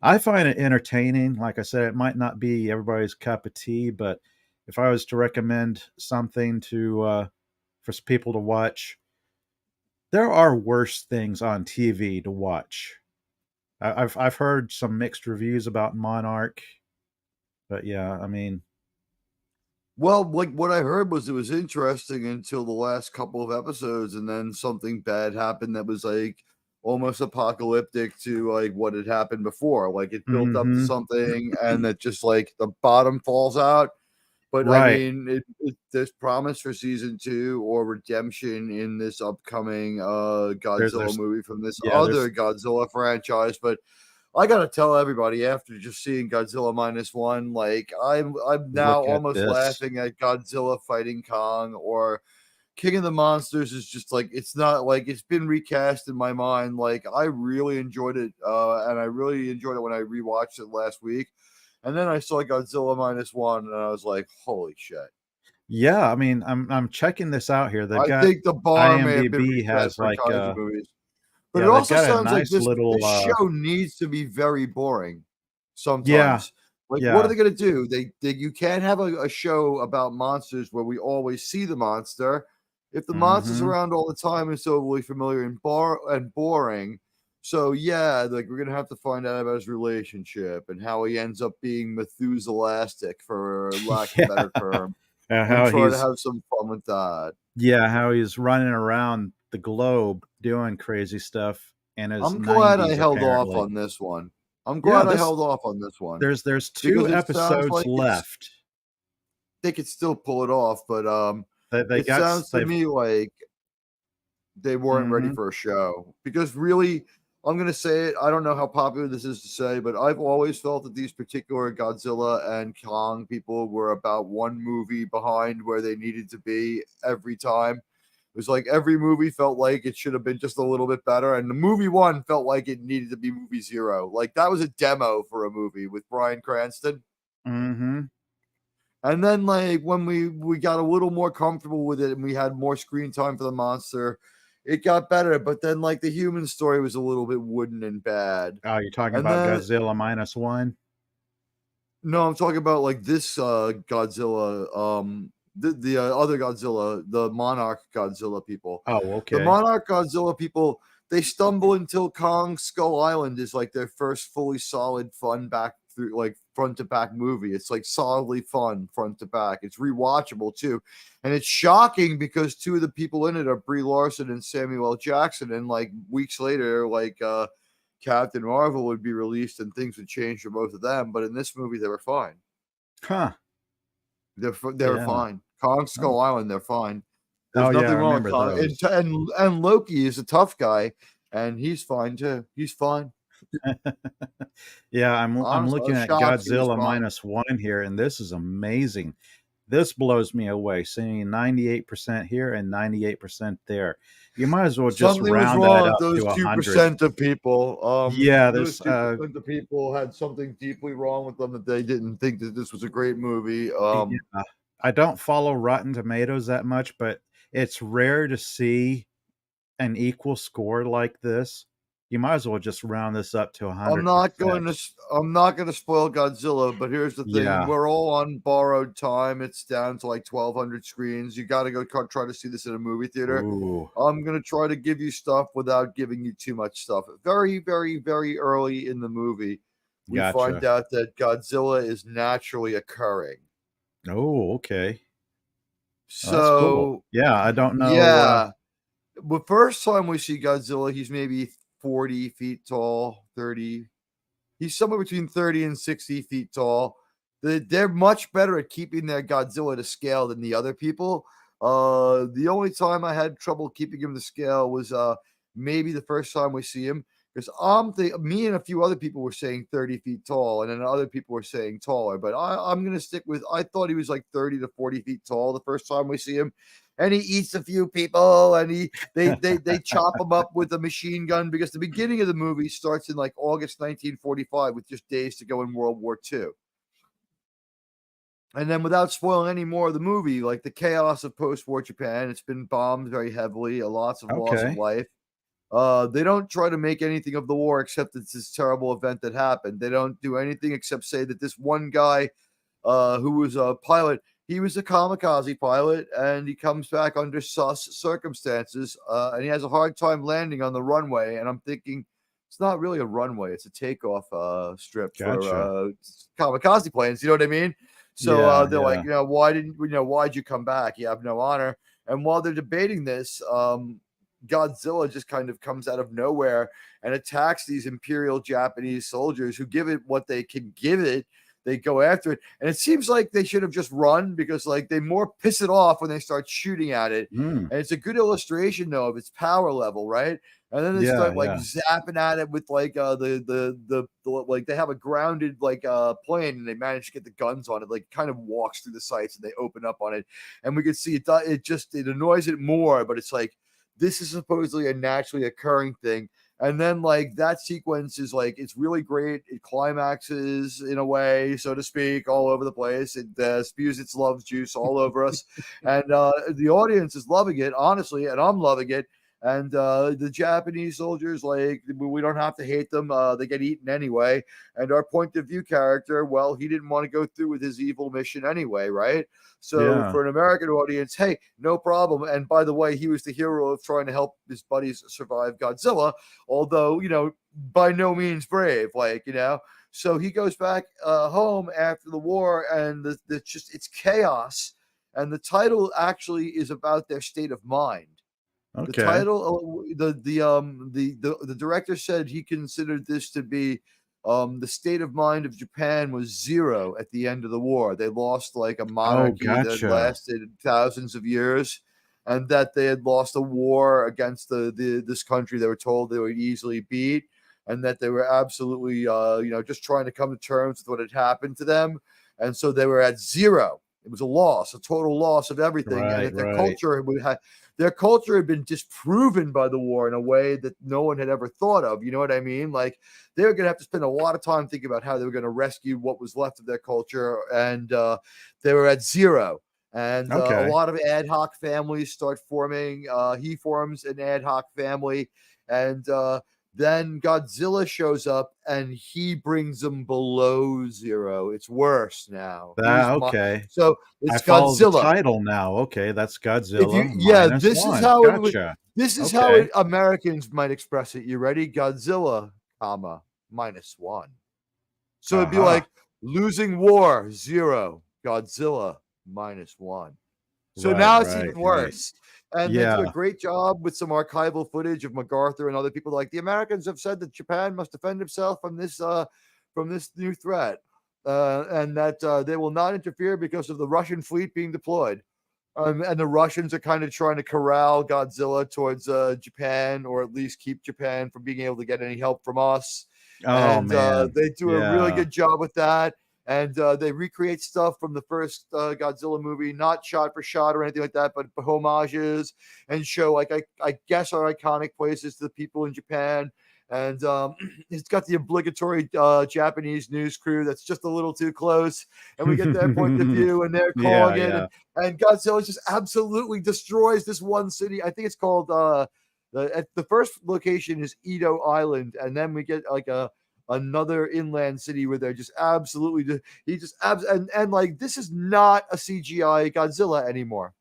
I find it entertaining. Like I said, it might not be everybody's cup of tea, but if I was to recommend something to for people to watch, there are worse things on TV to watch. I've heard some mixed reviews about Monarch, but yeah, I mean, Well, like what I heard was it was interesting until the last couple of episodes, and then something bad happened that was like almost apocalyptic to like what had happened before. Like it built up to mm-hmm. something, and that just like the bottom falls out. But I Right. mean, there's promise for season two or redemption in this upcoming Godzilla There's movie from this yeah, there's other Godzilla franchise. But I gotta tell everybody after just seeing Godzilla minus one, like I'm now look at almost this. laughing at Godzilla fighting Kong or King of the Monsters is just like it's not like it's been recast in my mind. Like I really enjoyed it, and I really enjoyed it when I rewatched it last week. And then I saw Godzilla minus one, and I was like, "Holy shit!" Yeah, I mean, I'm checking this out here. They've I got think the bar may have been IMDb reset has for like kaiju movies. But it yeah, they've also got a sounds like nice this little show needs to be very boring yeah, sometimes. Like, what are yeah. they gonna do? They you can't have a show about monsters where we always see the monster. If the monster's Mhm. around all the time and so really familiar and boring. So yeah, like we're gonna have to find out about his relationship and how he ends up being Methuselastic, for lack of a Yeah. better term, and How try to he's have some fun with that. yeah, how he's running around the globe doing crazy stuff in his I'm glad I 90s held off apparently. on this one. I'm Yeah, glad I this held off on this one there's 2 because it sounds episodes like it's left. they could still pull it off, but They it got sounds to they've me like they weren't ready mhm. for a show because really, I'm gonna say it. I don't know how popular this is to say, but I've always felt that these particular Godzilla and Kong people were about one movie behind where they needed to be every time. It was like every movie felt like it should have been just a little bit better, and the movie one felt like it needed to be movie zero. Like that was a demo for a movie with Bryan Cranston. Mhm. And then like when we got a little more comfortable with it and we had more screen time for the monster, it got better. But then like the human story was a little bit wooden and bad. Oh, you're talking And about then Godzilla minus 1? no, I'm talking about like this Godzilla, the other Godzilla, the Monarch Godzilla people. Oh, The okay. Monarch Godzilla people, they stumble until Kong Skull Island is like their first fully solid fun back through, like front to back movie. It's like solidly fun front to back. It's rewatchable too, and it's shocking because two of the people in it are Brie Larson and Samuel L. Jackson, and like weeks later, like Captain Marvel would be released and things would change for both of them. But in this movie, they were fine. Huh. They were Yeah. fine. Kong Skull Island, they're fine. There's Oh, yeah, I nothing wrong with remember Kong. those. And Loki is a tough guy, and he's fine too. He's fine. Yeah, I'm Honestly, I looking was at shocked he was Godzilla fine. -1 here, and this is amazing. This blows me away, seeing 98% here and 98% there. You might as well just Something was round that wrong with up those to 100. 2% of people. Yeah, Those there's 2% of people had something deeply wrong with them that they didn't think that this was a great movie. yeah. I don't follow Rotten Tomatoes that much, but it's rare to see an equal score like this. You might as well just round this up to I'm not going 100%. to. I'm not going to spoil Godzilla, but here's the thing: Yeah. we're all on borrowed time. It's down to like 1,200 screens. You got to go try to see this in a movie theater. Ooh, I'm going to try to give you stuff without giving you too much stuff. Very, very, very early in the movie, we find gotcha. out that Godzilla is naturally occurring. Oh, okay. Well, that's cool. So, Yeah, I don't know, yeah, the first time we see Godzilla, he's maybe 40 feet tall, 30. He's somewhere between 30 and 60 feet tall. They're much better at keeping their Godzilla to scale than the other people. The only time I had trouble keeping him to scale was maybe the first time we see him, because me and a few other people were saying 30 feet tall, and then other people were saying taller. But I'm gonna stick with, I thought he was like 30 to 40 feet tall the first time we see him. And he eats a few people, and they chop him up with a machine gun, because the beginning of the movie starts in like August 1945 with just days to go in World War II. And then, without spoiling any more of the movie, like the chaos of post-war Japan, it's been bombed very heavily, lots of loss of okay. life. They don't try to make anything of the war except it's this terrible event that happened. They don't do anything except say that this one guy who was a pilot, he was a kamikaze pilot, and he comes back under sus circumstances, and he has a hard time landing on the runway. And I'm thinking, it's not really a runway; it's a takeoff strip for Gotcha. kamikaze planes. You know what I mean? So Yeah, they're like, yeah. why'd you come back? You have no honor. And while they're debating this, Godzilla just kind of comes out of nowhere and attacks these Imperial Japanese soldiers who give it what they can give it. They go after it, and it seems like they should have just run, because like they more piss it off when they start shooting at it. Mm. And it's a good illustration though of its power level, right? And then they Yeah, start like yeah. zapping at it with like the like, they have a grounded like plane, and they manage to get the guns on it, like kind of walks through the sights, and they open up on it, and we can see it. It annoys it more, but it's like, this is supposedly a naturally occurring thing. And then like that sequence is like, it's really great. It climaxes in a way, so to speak, all over the place. It spews its love juice all over us, and the audience is loving it, honestly, and I'm loving it. And the Japanese soldiers, like, we don't have to hate them. They get eaten anyway. And our point of view character, well, he didn't want to go through with his evil mission anyway, right? So Yeah. for an American audience, hey, no problem. And by the way, he was the hero of trying to help his buddies survive Godzilla, although, by no means brave, So he goes back home after the war, and it's chaos. And the title actually is about their state of mind. The Okay. title, the director said he considered this to be, the state of mind of Japan was zero at the end of the war. They lost like a Oh, monarchy that gotcha. lasted thousands of years, and that they had lost a war against this country they were told they would easily beat, and that they were absolutely just trying to come to terms with what had happened to them, and so they were at zero. It was a loss, a total loss of everything, and Right, that right. their culture had been disproven by the war in a way that no one had ever thought of. You know what I mean? Like, they were going to have to spend a lot of time thinking about how they were going to rescue what was left of their culture, and they were at zero. And a Okay. lot of ad hoc families start forming. He forms an ad hoc family, and then Godzilla shows up, and he brings them below zero. It's worse now. Okay. So I it's follow the Godzilla. title now. Okay, that's If you Godzilla Yeah, -1. Gotcha. this is how Okay. Americans might express it. You ready? Godzilla, comma, -1. So it'd be like losing war, 0. Godzilla, -1. So now it's even worse. And they do a great job with some archival footage of MacArthur and other people. Like, the Americans have said that Japan must defend itself from this new threat, and that they will not interfere because of the Russian fleet being deployed. And the Russians are kind of trying to corral Godzilla towards Japan, or at least keep Japan from being able to get any help from us. And they do a really good job with that. And they recreate stuff from the first Godzilla movie, not shot for shot or anything like that, but homages, and show, like, I guess, our iconic places to the people in Japan. And it's got the obligatory Japanese news crew that's just a little too close, and we get their point of view, and they're calling it. And Godzilla just absolutely destroys this one city. I think it's called the first location is Edo Island, and then we get like another inland city where they're just absolutely and like, this is not a CGI Godzilla anymore.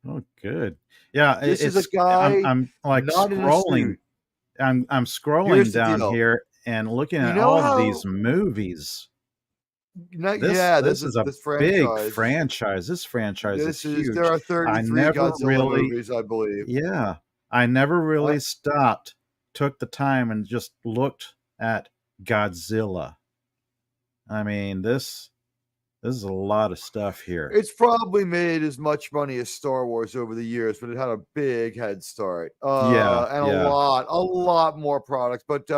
Oh, good. Yeah, this is a guy. I'm like scrolling. I'm scrolling down here and looking at all these movies. This is a big franchise. This franchise is huge. There are 33 Godzilla movies, I believe. Yeah, I never really stopped, took the time, and just looked at Godzilla. I mean, this is a lot of stuff here. It's probably made as much money as Star Wars over the years, but it had a big head start. A lot more products. But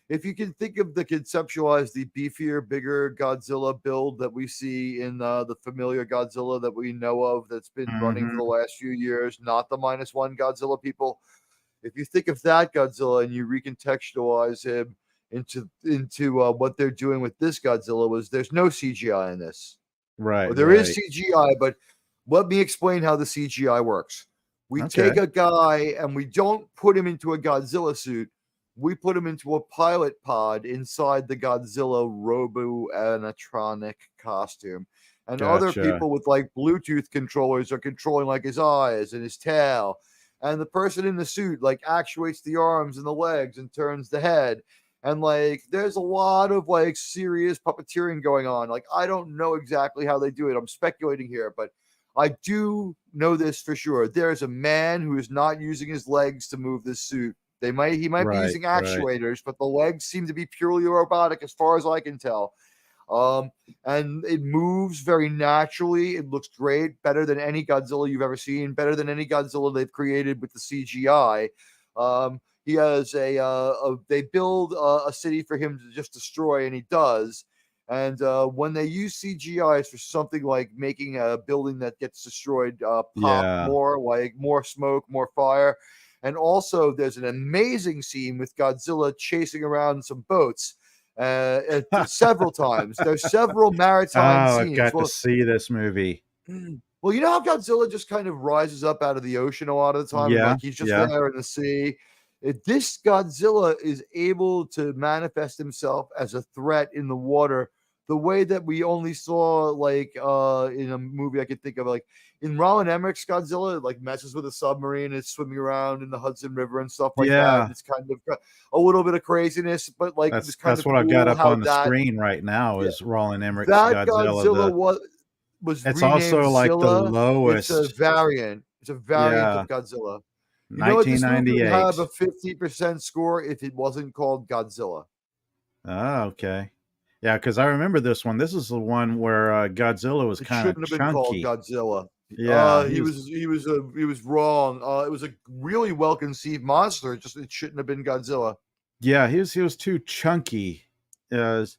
if you can think of the beefier, bigger Godzilla build that we see in the familiar Godzilla that we know of, that's been running for the last few years, not the -1 Godzilla, people. If you think of that Godzilla and you recontextualize him into what they're doing with this Godzilla, there's no CGI in this. Right. There is CGI, but let me explain how the CGI works. We take a guy and we don't put him into a Godzilla suit. We put him into a pilot pod inside the Godzilla robo-animatronic costume. And other people with like Bluetooth controllers are controlling like his eyes and his tail. And the person in the suit like actuates the arms and the legs and turns the head. And like, there's a lot of like serious puppeteering going on. Like, I don't know exactly how they do it. I'm speculating here, but I do know this for sure. There's a man who is not using his legs to move this suit. He might be using actuators, but the legs seem to be purely robotic as far as I can tell. And it moves very naturally. It looks great, better than any Godzilla you've ever seen, better than any Godzilla they've created with the CGI. He has they build a city for him to just destroy, and he does. And when they use CGIs for something like making a building that gets destroyed pop more, like more smoke, more fire. And also, there's an amazing scene with Godzilla chasing around some boats several times. There's several maritime scenes. I got to see this movie. Well, you know how Godzilla just kind of rises up out of the ocean a lot of the time? Yeah, like, he's just there in the sea. This Godzilla is able to manifest himself as a threat in the water the way that we only saw like in a movie I could think of, like in Roland Emmerich's Godzilla. It like messes with a submarine, it's swimming around in the Hudson River and stuff like that. It's kind of a little bit of craziness, but like that's what cool I've got up on the screen right now is Roland Emmerich's Godzilla was it's also like Zilla. The lowest. It's a variant of Godzilla. You know what, this movie would have a 50% score if it wasn't called Godzilla. Oh, okay. Yeah, because I remember this one. This is the one where Godzilla was kind of chunky. Shouldn't have been called Godzilla. Yeah, he was wrong. It was a really well conceived monster. It shouldn't have been Godzilla. Yeah, he was too chunky. It's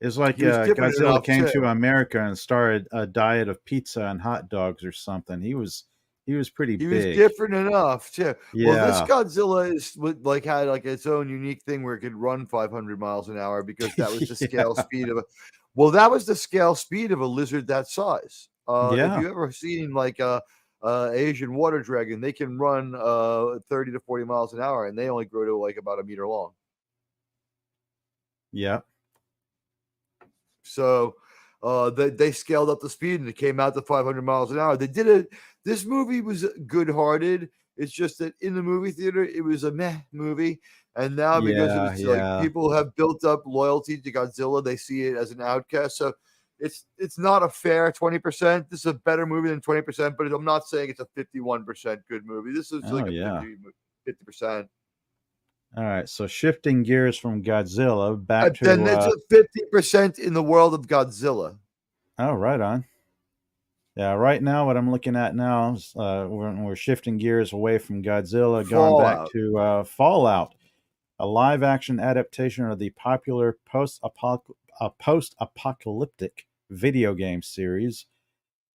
like Godzilla came to America and started a diet of pizza and hot dogs or something. He was pretty big. He was different enough too. Yeah. Well, this Godzilla had like its own unique thing where it could run 500 miles an hour because that was the scale speed of that was the scale speed of a lizard that size. If you ever seen like Asian water dragon, they can run 30 to 40 miles an hour, and they only grow to like about a meter long. Yeah. So they scaled up the speed, and it came out to 500 miles an hour. They did it. This movie was good-hearted. It's just that in the movie theater, it was a meh movie. And now because Yeah, it's like yeah. people have built up loyalty to Godzilla, they see it as an outcast. So it's not a fair 20%. This is a better movie than 20%, but I'm not saying it's a 51% good movie. This is Oh, like a yeah. 50%. All right. So shifting gears from Godzilla back And then to that's a 50% in the world of Godzilla. oh, right on. Yeah, right now, what I'm looking at now is we're shifting gears away from Godzilla, going back Fallout. to Fallout, a live action adaptation of the popular post apocalyptic video game series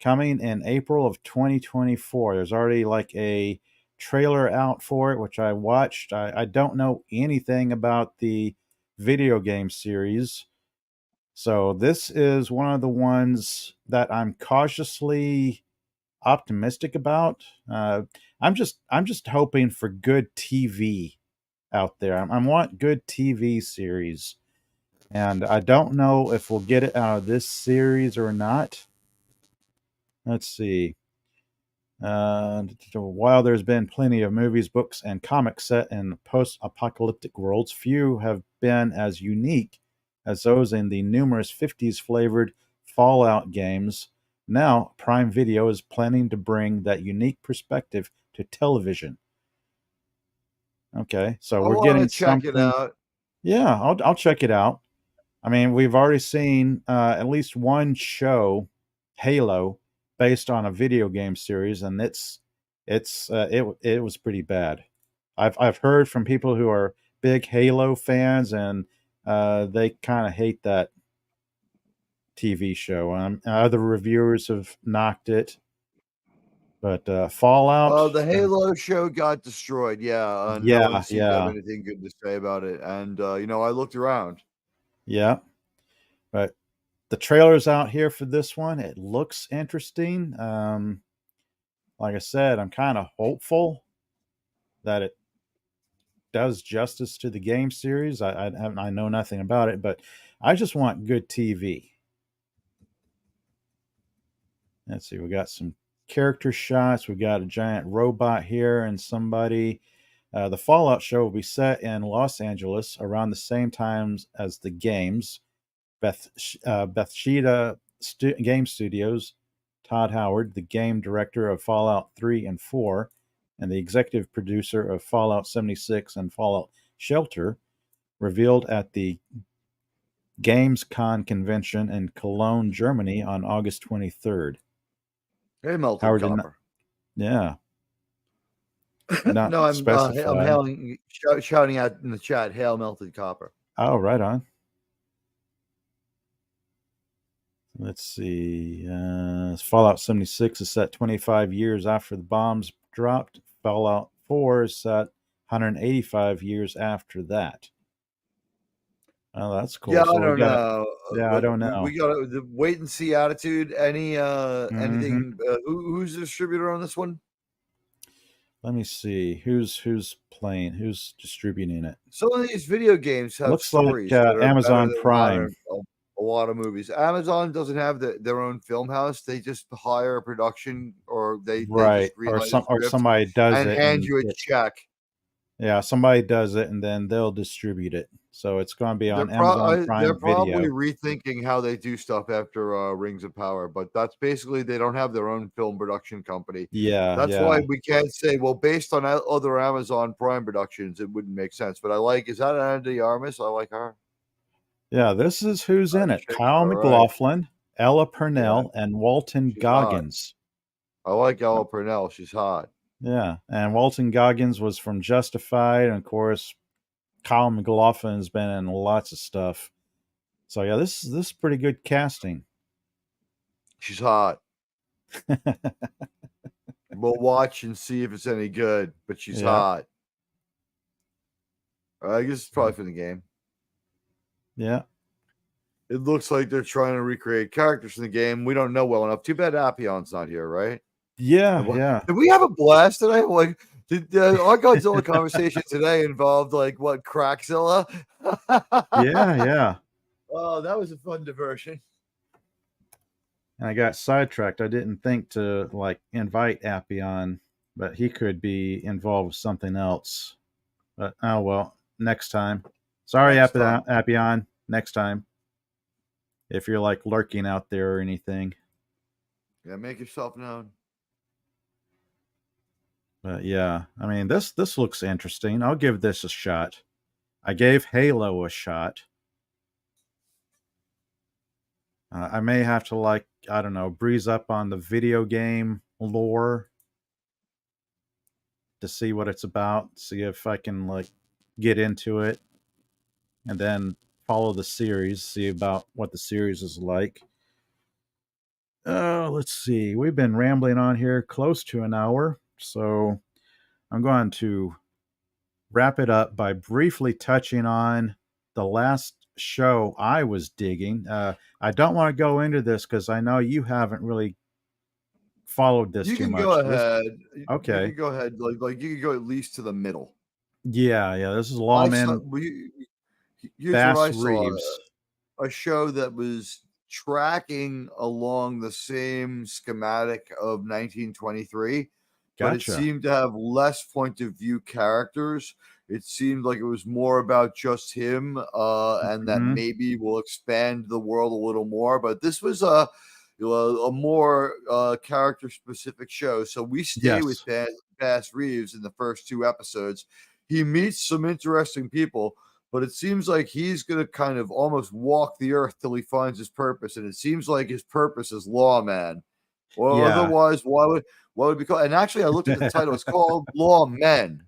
coming in April of 2024. There's already like a trailer out for it, which I watched. I don't know anything about the video game series. So this is one of the ones that I'm cautiously optimistic about. I'm just hoping for good TV out there. I want good TV series, and I don't know if we'll get it out of this series or not. Let's see. While there's been plenty of movies, books, and comics set in post-apocalyptic worlds, few have been as unique as those in the numerous 50s flavored Fallout games. Now, Prime Video is planning to bring that unique perspective to television. Okay, so I we're want to getting check it something. out. Yeah, I'll check it out. I mean, we've already seen at least one show, Halo, based on a video game series, and it was pretty bad. I've heard from people who are big Halo fans, and they kind of hate that TV show. Other reviewers have knocked it, but Fallout, The Halo show got destroyed. Yeah, no one yeah, seemed to have yeah, anything good to say about it. And I looked around. yeah. But the trailer's out here for this one. It looks interesting. Like I said, I'm kind of hopeful that it does justice to the game series. I know nothing about it, but I just want good TV. Let's see, we got some character shots. We got a giant robot here and somebody. The Fallout show will be set in Los Angeles around the same times as the games. Bethesda Game Studios, Todd Howard, the game director of Fallout 3 and 4, and the executive producer of Fallout 76 and Fallout Shelter, revealed at the Gamescom convention in Cologne, Germany on August 23rd. Hey, melted Howard did not, copper. yeah, did not No, I'm specify. hailing, shouting out in the chat. Hail, melted copper. Oh, right on. Let's see. Fallout 76 is set 25 years after the bombs dropped. Fallout 4 is set 185 years after that. Oh, that's Yeah, cool. I So we don't got a, know, yeah, I but don't we know. got the wait and see attitude. Hmm. Anything? Who's the distributor on this one? Let me see. Who's playing? Who's distributing it? Some of these video games have Looks like stories that are better Amazon than Prime. a lot of movies. Amazon doesn't have their own film house. They just hire a production, or they Right. just greenlight a Or script somebody does and it hand and you a check. yeah, somebody does it and then they'll distribute it. So it's going to be on Amazon They're Prime probably Video. rethinking how they do stuff after Rings of Power, but that's basically they don't have their own film production company. Yeah, That's why yeah. we can't say, well, based on other Amazon Prime productions, it wouldn't make sense. But I like, is that Anna de Armas? I like her. Yeah, this is who's in it. Chick's Kyle all right. McLaughlin, Ella Yeah, Purnell, and Walton she's hot. Goggins. I like Uh, Ella Purnell. She's hot. Yeah, and Walton Goggins was from Justified, and of course, Kyle McLaughlin has been in lots of stuff. So yeah, this is pretty good casting. She's hot. We'll watch and see if it's any good, but she's Yeah, hot. I guess it's probably for the game. yeah, It looks like they're trying to recreate characters from the game. We don't know well enough. Too bad Appion's not here, right? yeah, yeah, Did we have a blast today? Like, did our Godzilla conversation today involved like what Crackzilla? yeah, yeah. Oh, that was a fun diversion. And I got sidetracked. I didn't think to like invite Appion, but he could be involved with something else. But oh well, next time. Sorry, Next time. Appion. Next time, if you're like lurking out there or anything. Yeah, make yourself known. But yeah, I mean this looks interesting. I'll give this a shot. I gave Halo a shot. I may have to like I don't know breeze up on the video game lore to see what it's about. See if I can like get into it, and then follow the series. See about what the series is like. Let's see. We've been rambling on here close to an hour, so I'm going to wrap it up by briefly touching on the last show I was digging. I don't want to go into this because I know you haven't really followed this You too can go much. ahead. You Okay. can go ahead. Like you can go at least to the middle. Yeah, yeah. This is I saw. Lawman Here's what Bass I saw: Reeves. a show that was tracking along the same schematic of 1923, but it Gotcha. seemed to have less point of view characters. It seemed like it was more about just him, and that Hmm. maybe will expand the world a little more. But this was a more character specific show. So we stay with Yes. Bass Reeves in the first two episodes. He meets some interesting people, but it seems like he's going to kind of almost walk the earth till he finds his purpose. And it seems like his purpose is lawman. Well, Yeah. otherwise, why would it be called? And actually, I looked at the title. It's called Lawmen.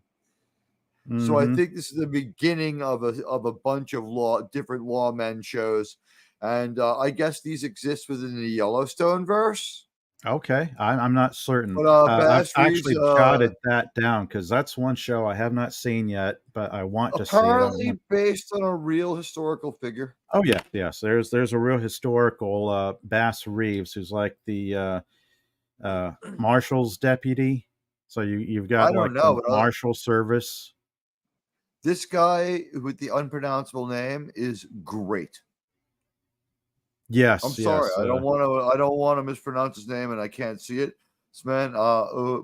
So I Hmm. think this is the beginning of a bunch of different lawmen shows, and I guess these exist within the Yellowstone verse. Okay. I'm not certain. But I've Bass Reeves, actually jotted that down because that's one show I have not seen yet, but I want to see it. I want. apparently based on a real historical figure. Oh yeah, yes. There's a real historical Bass Reeves who's like the marshal's deputy. So you've I got don't like know, the but marshal service. this guy with the unpronounceable name is great. I'm Yes, sorry. yes. I don't want to mispronounce his name and I can't see it. This man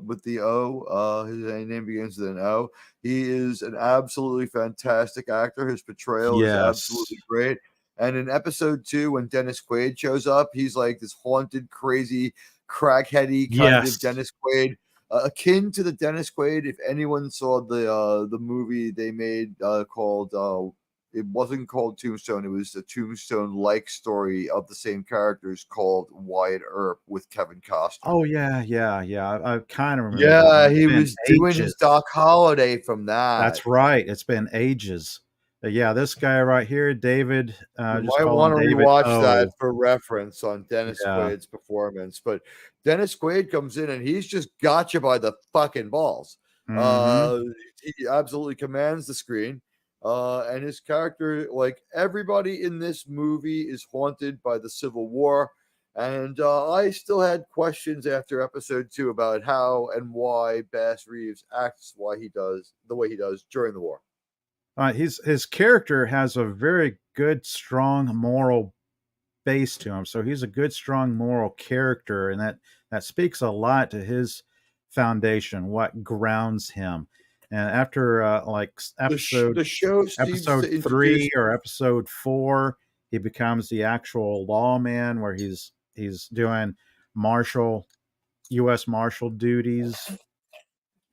with the O, his name begins with an O. He is an absolutely fantastic actor. His portrayal is Yes. absolutely great. And in episode 2, when Dennis Quaid shows up, he's like this haunted, crazy, crackheady kind of Yes. Dennis Quaid, akin to the Dennis Quaid. If anyone saw the movie they made called it wasn't called Tombstone. It was a Tombstone-like story of the same characters called Wyatt Earp with Kevin Costner. Oh yeah, yeah, yeah. I kind of remember that one. Yeah, It's he been was doing his ages. Doc Holliday from that. That's right. It's been ages. Yeah, this guy right here, David. You Just might call him want to David rewatch that O. for reference on Dennis Yeah. Quaid's performance. But Dennis Quaid comes in and he's just got you by the fucking balls. Mm-hmm. Uh, he absolutely commands the screen. And his character, like everybody in this movie, is haunted by the Civil War. And I still had questions after episode 2 about how and why Bass Reeves acts why he does the way he does during the war. His character has a very good, strong moral base to him. So he's a good, strong moral character, and that speaks a lot to his foundation, what grounds him. And after The show seems episode to introduce 3 or episode 4, he becomes the actual lawman, where he's doing marshal U.S. Marshal duties.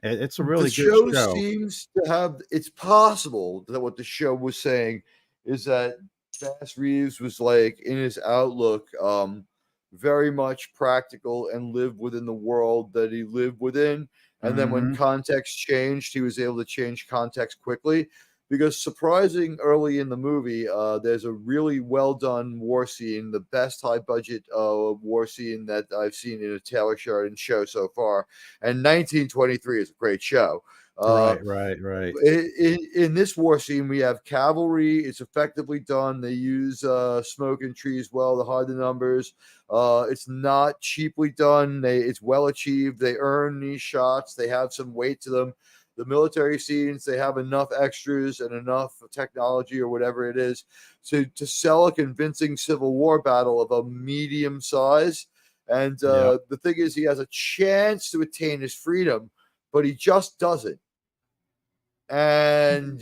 It's a the really good show show. seems to have it's possible that what the show was saying is that Bass Reeves was like in his outlook very much practical and lived within the world that he lived within, and then when Mm-hmm. context changed he was able to change context quickly because surprising early in the movie there's a really well done war scene, the best high budget war scene that I've seen in a Taylor Sheridan show so far, and 1923 is a great show. Uh, Right, right, right. in this war scene, we have cavalry. It's effectively done. They use smoke and trees well to hide the numbers. It's not cheaply done. It's well achieved. They earn these shots. They have some weight to them. The military scenes, they have enough extras and enough technology or whatever it is to sell a convincing Civil War battle of a medium size. And Yep. the thing is, he has a chance to attain his freedom, but he just doesn't. And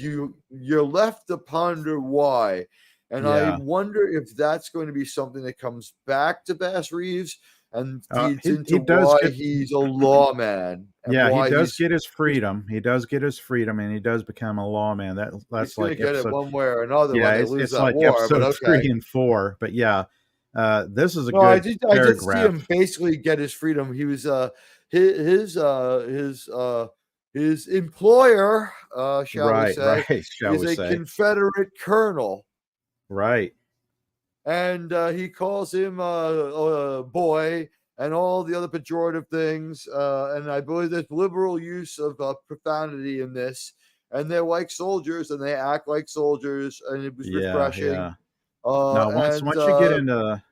you're left to ponder why. And I Yeah. wonder if that's going to be something that comes back to Bass Reeves and feeds He into does why get he's a lawman and yeah, he why does he's get his freedom. He does get his freedom, and he does become a lawman. he's That's going to like get it episode. one way or another Yeah, when they lose it's that like war. But episode okay. 3 and 4. But yeah, this is a No, good I did see paragraph. him basically get his freedom. He was his employer, shall we Right, say, right, shall is we a say. Confederate colonel, Right. and he calls him a boy and all the other pejorative things. And I believe there's liberal use of profanity in this. And they're like soldiers, and they act like soldiers, and it was Yeah, refreshing. yeah. Now And once you get into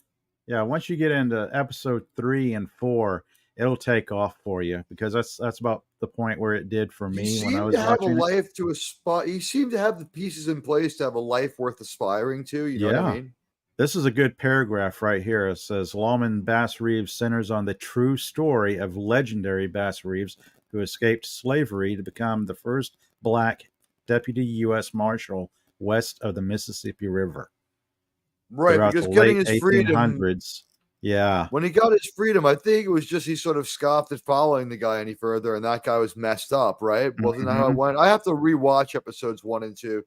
yeah, once you get into episode 3 and 4, it'll take off for you, because that's about the point where it did for he me when I seemed was to have a watching it. life to aspire. He seemed to have the pieces in place to have a life worth aspiring to. You know what I Yeah. mean? This is a good paragraph right here. It says Lawman Bass Reeves centers on the true story of legendary Bass Reeves, who escaped slavery to become the first black deputy U.S. Marshal west of the Mississippi River Right, throughout because the getting late his freedom 1800s. Yeah. when he got his freedom, I think it was just he sort of scoffed at following the guy any further, and that guy was messed up, right? Wasn't that how it Hmm. went? I have to rewatch episodes 1 and 2.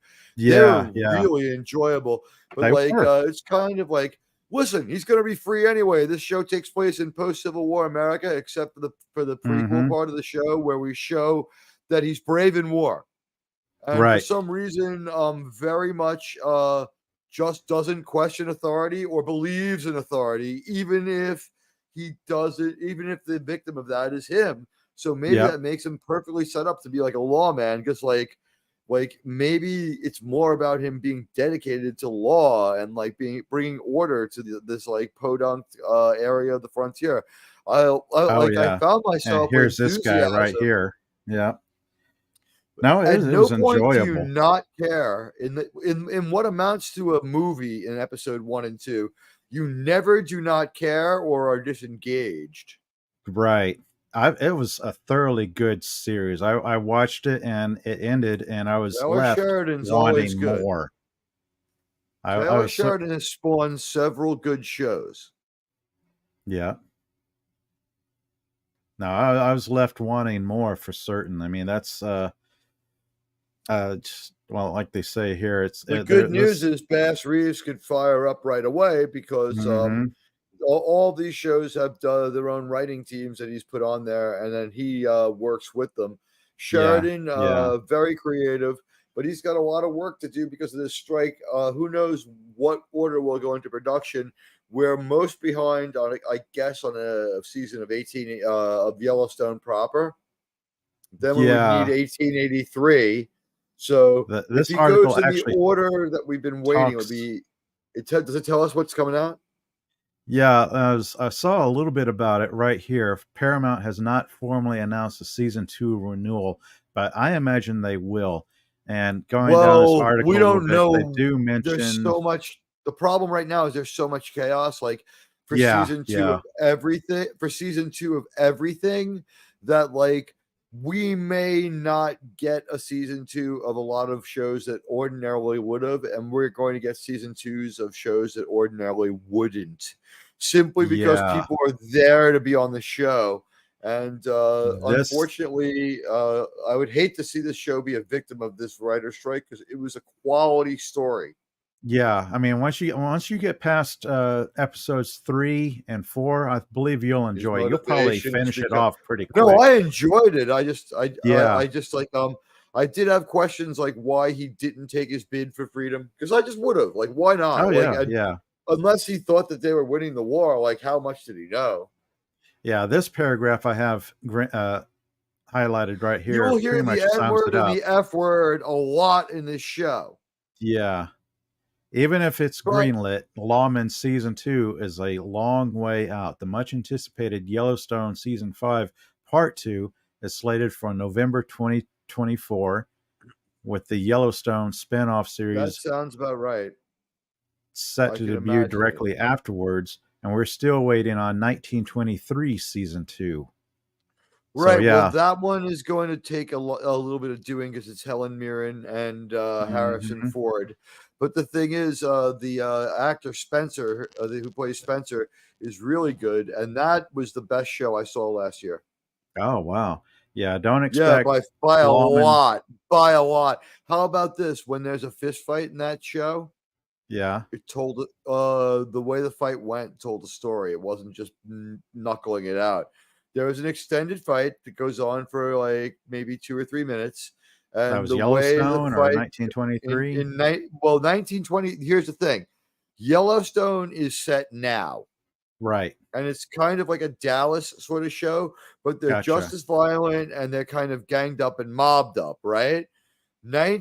They're Yeah. Yeah. really enjoyable, but They like were. it's kind of like, listen, he's going to be free anyway. This show takes place in post Civil War America, except for the prequel Hmm. part of the show where we show that he's brave in war, and for Right. some reason, very much just doesn't question authority or believes in authority, even if he doesn't, even if the victim of that is him. So maybe Yep. that makes him perfectly set up to be like a lawman, because like maybe it's more about him being dedicated to law and like bringing order to this like podunk area of the frontier. Oh I yeah. found And myself with here's this guy right enthusiasm. here. Yeah. No, At it no was point do you enjoyable. not care in what amounts to a movie in episode 1 and 2. You never do not care or are disengaged. Right. It was a thoroughly good series. I watched it and it ended, and I was Taylor left Sheridan's always wanting good. more. I Taylor was so, Sheridan has spawned several good shows. yeah. No, I was left wanting more for certain. I mean, that's just, well, like they say here, it's The there. good news This. is Bass Reeves could fire up right away because Hmm. all these shows have their own writing teams that he's put on there, and then he works with them. Yeah. Sheridan, Yeah. very creative, but he's got a lot of work to do because of this strike. Who knows what order will go into production? We're most behind on, I guess, on a season of 18 of Yellowstone proper. Then we would need Yeah. 1883. So if This he goes article in the actually order that we've been waiting, it would talks. be. Does it tell us what's coming out? Yeah, I saw a little bit about it right here. Paramount has not formally announced a season 2 renewal, but I imagine they will. And going down this Well, we article a little don't bit, they know. do There's mention. so much. The problem right now is there's so much chaos. Like for Yeah, season two yeah, of everything, that like we may not get a season 2 of a lot of shows that ordinarily would have, and we're going to get season 2s of shows that ordinarily wouldn't, simply because yeah. people are there to be on the show. And This, unfortunately, I would hate to see this show be a victim of this writer strike because it was a quality story. yeah. I mean, once you get past episodes 3 and 4, I believe you'll His enjoy it. You'll probably motivation is finish it because off pretty no, quick. I enjoyed it. I Yeah. just like I did have questions like why he didn't take his bid for freedom, because I just would have, like, why Oh not, like, yeah, yeah, unless he thought that they were winning the war, like how much did he know? yeah. This paragraph I have highlighted right You here will pretty hear the much N sums word it and up. the F word a lot in this show, Yeah. Even if it's but greenlit, Lawman Season 2 is a long way out. The much anticipated Yellowstone Season 5 Part 2 is slated for November 2024, with the Yellowstone spin-off that series sounds about right. set I to can debut imagine it. directly afterwards, and we're still waiting on 1923 Season 2. So Right. Well, yeah. that one is going to take a little bit of doing because it's Helen Mirren and Harrison Mhm. Ford. But the thing is, the actor Spencer, who plays Spencer, is really good, and that was the best show I saw last year. Oh, wow. Yeah, don't Yeah, expect by a Lawman. lot, by a lot. How about this? When there's a fist fight in that show, Yeah, it told the way the fight went told the story. It wasn't just knuckling it out. There was an extended fight that goes on for like maybe 2 or 3 minutes, that and was the way the Yellowstone or fight 1923? in night well 1920. Here's the thing: Yellowstone is set now, Right. and it's kind of like a Dallas sort of show, but they're just Gotcha. as violent and they're kind of ganged up and mobbed up, right?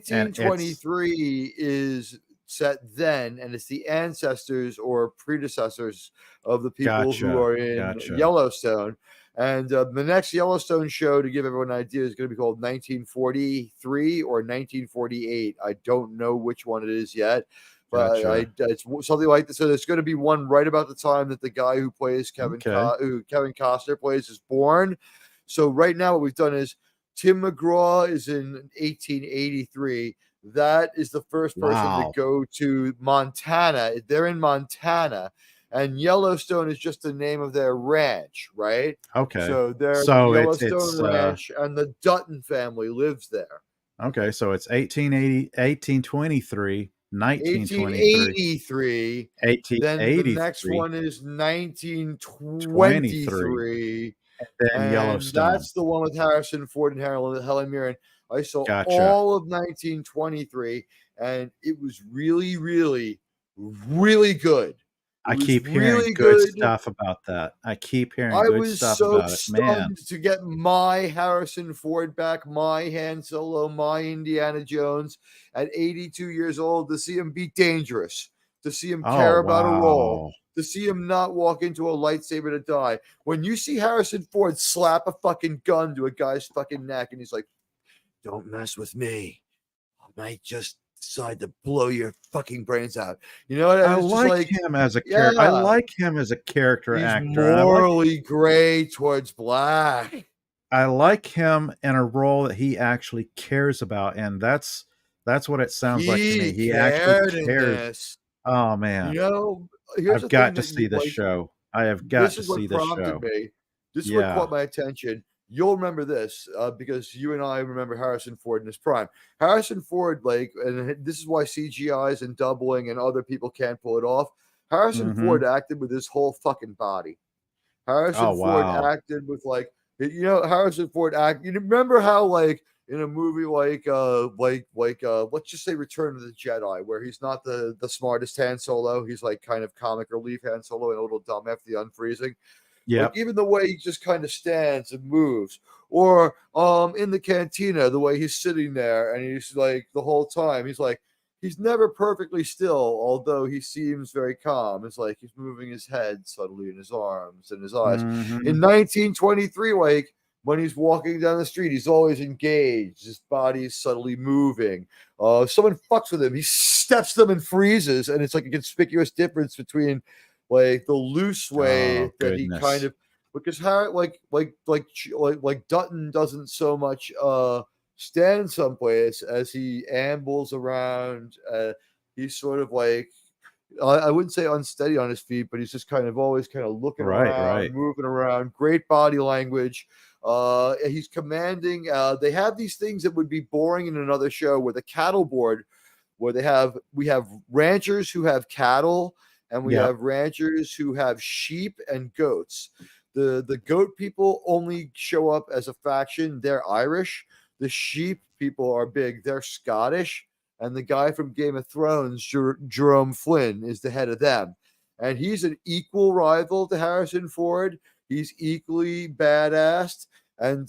And it's 1923 is set then, and it's the ancestors or predecessors of the people who gotcha. are in Gotcha. Yellowstone. And the next Yellowstone show, to give everyone an idea, is going to be called 1943 or 1948. I don't know which one it is yet, but Gotcha. it's something like this. So there's going to be one right about the time that the guy who plays Okay. who Kevin Costner plays, is born. So right now, what we've done is Tim McGraw is in 1883. That is the first person to Wow. go to Montana. They're in Montana, and Yellowstone is just the name of their ranch, right? Okay. So they're So Yellowstone Ranch, and the Dutton family lives there. okay, so it's 1880, 1823, 1923, 1883. Then the next 1883, one is 23, 1923. and then And Yellowstone. that's the one with Harrison Ford and Helen Mirren. I saw Gotcha. all of 1923, and it was really, really, really good. It I was keep hearing really good good. stuff about that. I keep hearing I good was stuff so about it. Man. stunned to get my Harrison Ford back, my Han Solo, my Indiana Jones at 82 years old, to see him be dangerous, to see him Oh, care about a role, wow. to see him not walk into a lightsaber to die. When you see Harrison Ford slap a fucking gun to a guy's fucking neck and he's like, "Don't mess with me. I might just decide to blow your fucking brains out." You know, and I it's just like like, him as a character. I yeah, like him as a character he's actor, and I like morally gray towards black. I like him in a role that he actually cares about, and that's what it sounds like to me. He He actually cared in cares. this. Oh, You man. know, here's I've the thing got to that see you this like. show. I have got This to is see what this prompted show. me. This is what Yeah. caught my attention. You'll remember this because you and I remember Harrison Ford in his prime. Harrison Ford, like, and this is why CGIs and doubling and other people can't pull it off. Harrison Ford Mhm. acted with his whole fucking body. Oh, Harrison Ford wow. acted with like, Harrison Ford act. You remember how like in a movie let's just say Return of the Jedi, where he's not the smartest Han Solo, he's like kind of comic relief Han Solo and a little dumb after the unfreezing. Like Yep. even the way he just kind of stands and moves, or in the cantina, the way he's sitting there and he's like the whole time he's like he's never perfectly still, although he seems very calm. It's like he's moving his head subtly in his arms and his eyes. In Mhm. 1923, like when he's walking down the street, he's always engaged. His body's subtly moving. Someone fucks with him, he steps them and freezes, and it's like a conspicuous difference between like the loose way Oh, that he kind goodness. of because how like Dutton doesn't so much stand someplace as he ambles around. He's sort of like I wouldn't say unsteady on his feet, but he's just kind of always kind of looking Right, around, right. moving around. Great body language. He's commanding. They have these things that would be boring in another show, where the cattle board, where we have ranchers who have cattle, and we Yep. have ranchers who have sheep and goats. The goat people only show up as a faction. They're Irish. The sheep people are big. They're Scottish, and the guy from Game of Thrones, Jerome Flynn, is the head of them. And he's an equal rival to Harrison Ford. He's equally badass. And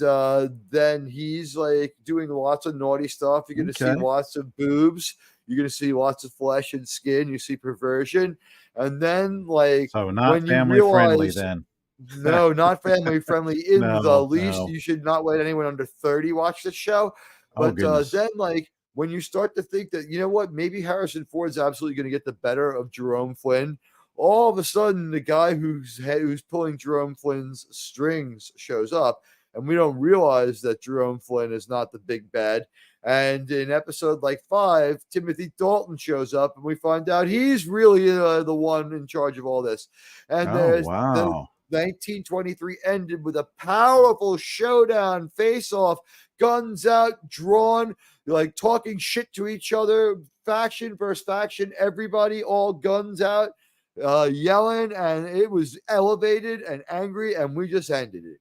then he's like doing lots of naughty stuff. You're going to see Okay. lots of boobs. You're going to see lots of flesh and skin. You see perversion. And then, like, So not when you family friendly realize then. no, not family friendly in the No, least. no. You should not let anyone under 30 watch the show. Oh, But goodness. then, like, when you start to think that, you know what, maybe Harrison Ford's absolutely going to get the better of Jerome Flynn, all of a sudden, the guy who's pulling Jerome Flynn's strings shows up. and we don't realize that Jerome Flynn is not the big bad. And in episode like 5, Timothy Dalton shows up, and we find out he's really the one in charge of all this. And Oh, there's the wow. 1923 ended with a powerful showdown, face off, guns out, drawn, like talking shit to each other, faction versus faction, everybody all guns out, yelling, and it was elevated and angry, and we just ended it.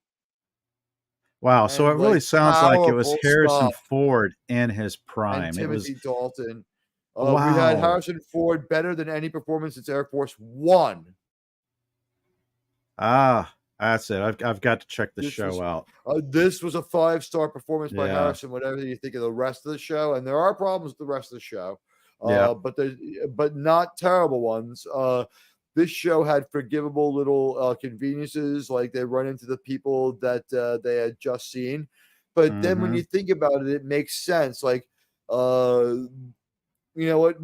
Wow. So it And really like sounds like it was powerful Harrison stuff. Ford in his And prime. It was, Timothy Dalton. We had wow. Harrison Ford better than any performance since Air Force One. Ah, that's it. I've got to check the show out. This was a 5-star performance by Yeah. Harrison. Whatever you think of the rest of the show, and there are problems with the rest of the show, Yeah. but not terrible ones. This show had forgivable little conveniences, like they run into the people that they had just seen. But then when Mm-hmm. you think about it, it makes sense. Like, you know what?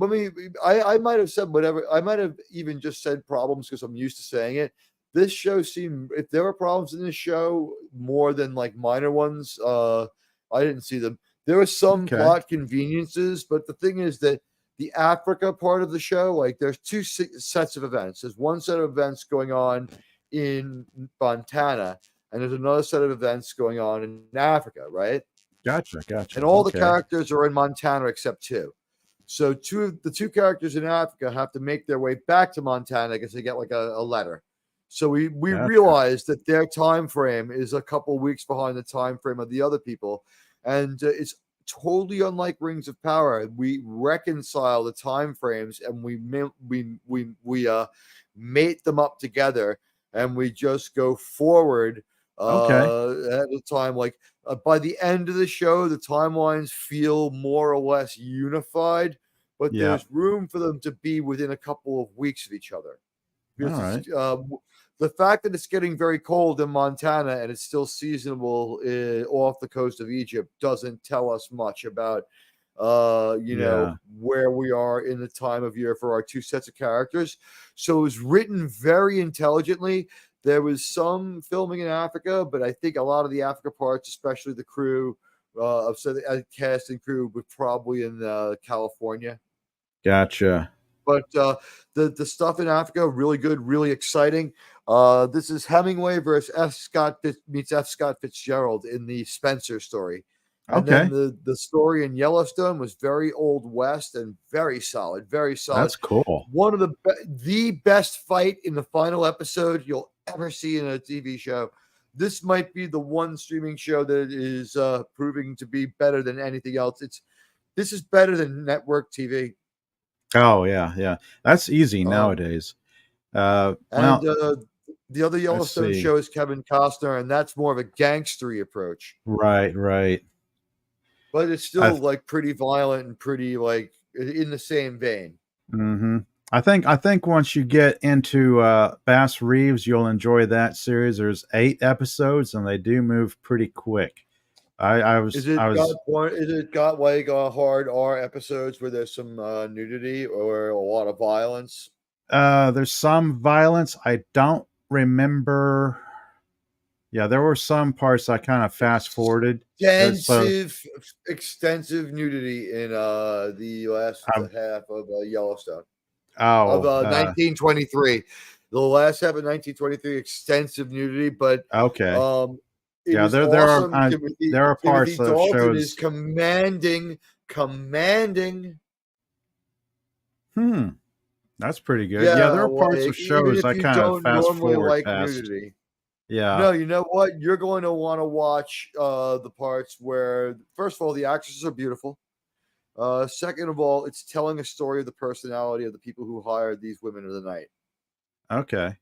I might have said whatever. I might have even just said problems because I'm used to saying it. This show seemed, if there were problems in this show more than like minor ones, I didn't see them. There were some Okay. plot conveniences, but the thing is that the Africa part of the show, like there's two sets of events. There's one set of events going on in Montana, and there's another set of events going on in Africa, right? Gotcha. And all the Okay. characters are in Montana except 2. So the two characters in Africa have to make their way back to Montana because they get like a letter. So we Gotcha. realize that their time frame is a couple weeks behind the time frame of the other people, and it's totally unlike Rings of Power. We reconcile the time frames, and we mate them up together, and we just go forward Okay. at a time. Like by the end of the show, the timelines feel more or less unified, but Yeah. there's room for them to be within a couple of weeks of each other. All right. The fact that it's getting very cold in Montana and it's still seasonable off the coast of Egypt doesn't tell us much about, know, where we are in the time of year for our two sets of characters. So it was written very intelligently. There was some filming in Africa, but I think a lot of the Africa parts, especially the crew, so the cast and crew, were probably in California. Gotcha. But the stuff in Africa, really good, really exciting. This is Hemingway versus meets F. Scott Fitzgerald in the Spencer story. And Okay. then the story in Yellowstone was very Old West and very solid, very solid. That's cool. One of the best fight in the final episode you'll ever see in a TV show. This might be the one streaming show that is proving to be better than anything else. This is better than network TV. Oh yeah. That's easy nowadays. And the other Yellowstone show is Kevin Costner, and that's more of a gangstery approach. Right. But it's still like pretty violent and pretty like in the same vein. Mm-hmm. I think once you get into Bass Reeves, you'll enjoy that series. There's 8 episodes, and they do move pretty quick. Is it got like hard R episodes where there's some nudity or a lot of violence? There's some violence. I don't remember. Yeah, there were some parts I kind of fast forwarded. Extensive nudity in the last half of Yellowstone. Of 1923. The last half of 1923, extensive nudity, but okay. There awesome. There are parts Timothy Dalton shows is commanding. That's pretty good. Yeah, there are parts of shows I kind of fast forward past. Nudity. Yeah. No, you know what? You're going to want to watch the parts where, first of all, the actresses are beautiful. Second of all, it's telling a story of the personality of the people who hired these women of the night. Okay.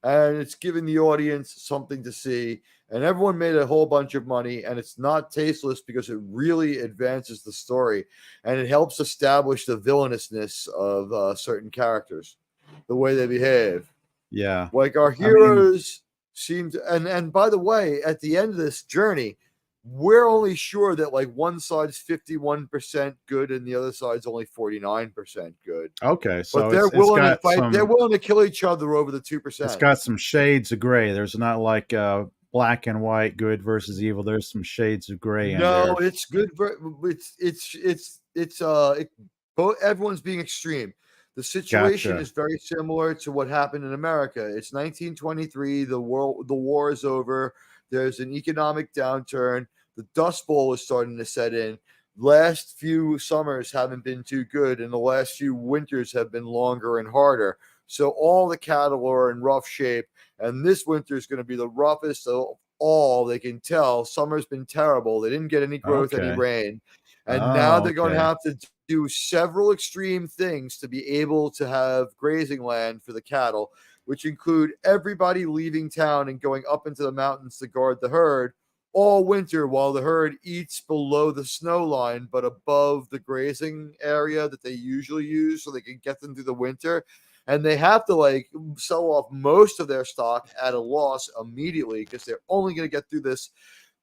And it's giving the audience something to see. And everyone made a whole bunch of money, and it's not tasteless because it really advances the story, and it helps establish the villainousness of certain characters, the way they behave. Yeah. Like our heroes seem to, and by the way, at the end of this journey, we're only sure that like one side's 51% good and the other side's only 49% good. Okay, so but they're willing to fight. They're willing to kill each other over the 2%. It's got some shades of gray. There's not like black and white, good versus evil. There's some shades of gray in No, there. it's good. Both everyone's being extreme. The situation Gotcha. is very similar to what happened in America. It's 1923. The war is over. There's an economic downturn. The Dust Bowl is starting to set in. Last few summers haven't been too good, and the last few winters have been longer and harder. So all the cattle are in rough shape, and this winter is going to be the roughest of all. They can tell summer's been terrible. They didn't get any growth, any Okay. rain, and now Oh, they're going to okay. have to do several extreme things to be able to have grazing land for the cattle, which include everybody leaving town and going up into the mountains to guard the herd all winter while the herd eats below the snow line but above the grazing area that they usually use so they can get them through the winter. And they have to like sell off most of their stock at a loss immediately because they're only going to get through this.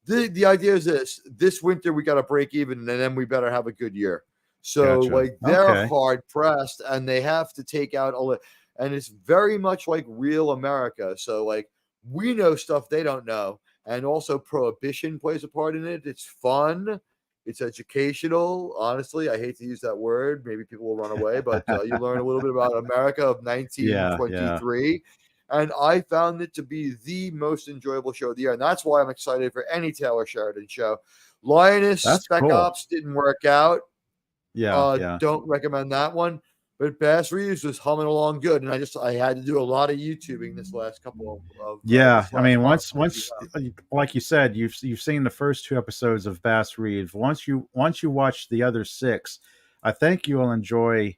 The idea is this winter we got to break even and then we better have a good year. So Gotcha. like they're Okay. hard pressed and they have to take out all it, and it's very much like real America. So like we know stuff they don't know, and also prohibition plays a part in it. It's fun, it's educational. Honestly, I hate to use that word. Maybe people will run away, but you learn a little bit about America of Yeah, yeah. 1923. And I found it to be the most enjoyable show of the year. And that's why I'm excited for any Taylor Sheridan show. Lioness That's Spec cool. Ops didn't work out. Yeah, yeah. Don't recommend that one. But Bass Reeves was humming along good, and I had to do a lot of YouTubing this last couple of Yeah, this I last mean, month. once like you said, you've seen the first two episodes of Bass Reeves. Once you watch the other six, I think you will enjoy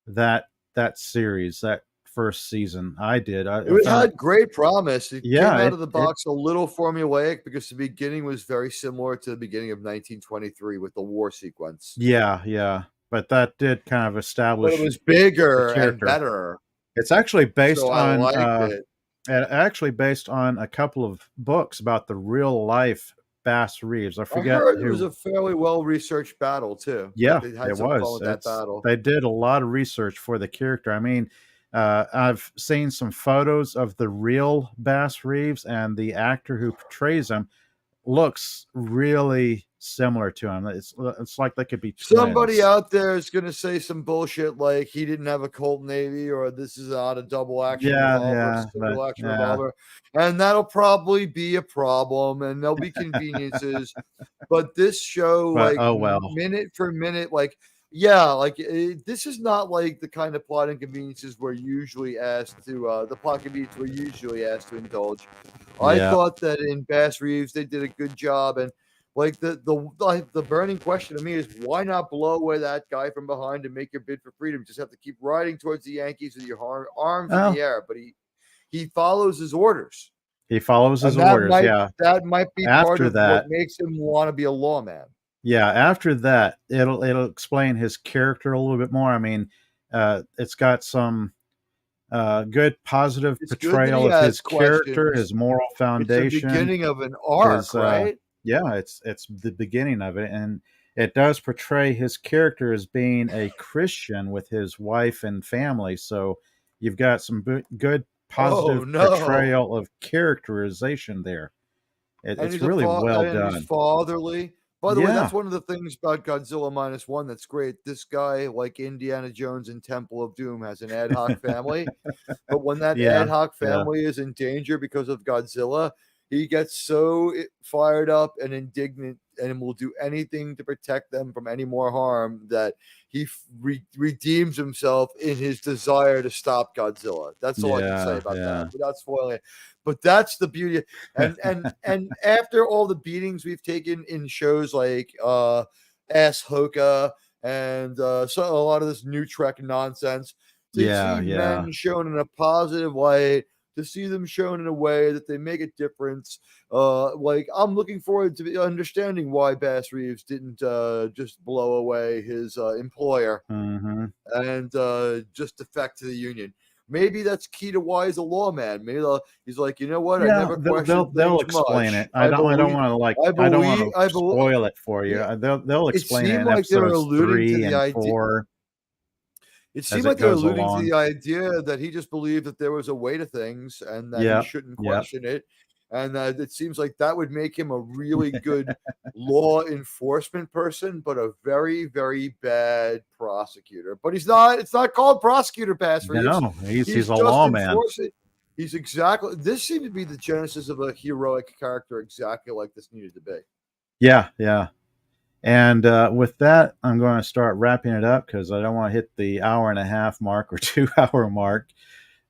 that that series, that first season. I did. I It found it. had great promise. It Yeah, came out of the it box a little formulaic because the beginning was very similar to the beginning of 1923 with the war sequence, yeah, yeah. But that did kind of but it establish was the bigger and character. better. It's actually So based I on liked it. actually based on a couple of books about the real life Bass Reeves. I I forget heard it was who. a fairly well researched battle too. Like Yeah, they had it some fun was. with that It's battle. they did a lot of research for the character. I mean, I've seen some photos of the real Bass Reeves, and the actor who portrays him looks really similar to him. It's like they could be Somebody twins. out there is going to say some bullshit like he didn't have a Colt Navy or this is not a double action Yeah, revolver, it's yeah, a but single action yeah, revolver. And that'll probably be a problem and there'll be conveniences. But this show, but like oh well. minute for minute, like, yeah, like this is not like the kind of plot inconveniences we're usually asked to, the plot convenience we're usually asked to indulge. I Yeah. thought that in Bass Reeves, they did a good job. And like the burning question to me is why not blow away that guy from behind and make your bid for freedom? Just have to keep riding towards the Yankees with your arms in the Well, air. But he follows his orders, he follows his and orders. Yeah. that might be part After of what that, makes him want to be a lawman. yeah, after that, it'll explain his character a little bit more. I mean, it's got some good positive It's good that portrayal he of his has character, questions. his moral It's the foundation, beginning of an his arc, right? yeah, it's the beginning of it, and it does portray his character as being a Christian with his wife and family. So you've got some good Oh positive no. portrayal of characterization there. And It's really well he's done. fatherly. By the way, that's Yeah, one of the things about Godzilla minus one that's great. This guy, like Indiana Jones and Temple of Doom, has an ad hoc family. But when that yeah, ad hoc yeah, family is in danger because of Godzilla, he gets so fired up and indignant and will do anything to protect them from any more harm that he redeems himself in his desire to stop Godzilla. That's all I can say yeah, about that yeah. without spoiling it. But that's the beauty. And after all the beatings we've taken in shows like Ass Hoka and so a lot of this new Trek nonsense, to Yeah, see yeah. men shown in a positive light, to see them shown in a way that they make a difference. Like I'm looking forward to understanding why Bass Reeves didn't just blow away his employer Mhm. and just defect to the union. Maybe that's key to why he's a lawman. Maybe he's like, you know what? I Yeah, never questioned they'll things explain much. it. I don't wanna, I I don't believe, wanna I believe. spoil it for you. Yeah, They'll it explain it seemed in like they were episodes alluding to 3 the and idea. 4 It as seemed it like they were goes alluding to along. the idea that he just believed that there was a way to things and that he Yep, shouldn't yep. question it. and it seems like that would make him a really good law enforcement person, but a very, very bad prosecutor. But he's not. It's not called prosecutor pass Reeves. No, he's He's a just lawman. enforcing. He's exactly. This seemed to be the genesis of a heroic character, exactly like this needed to be. Yeah, yeah. And with that, I'm going to start wrapping it up because I don't want to hit the hour and a half mark or 2 hour mark.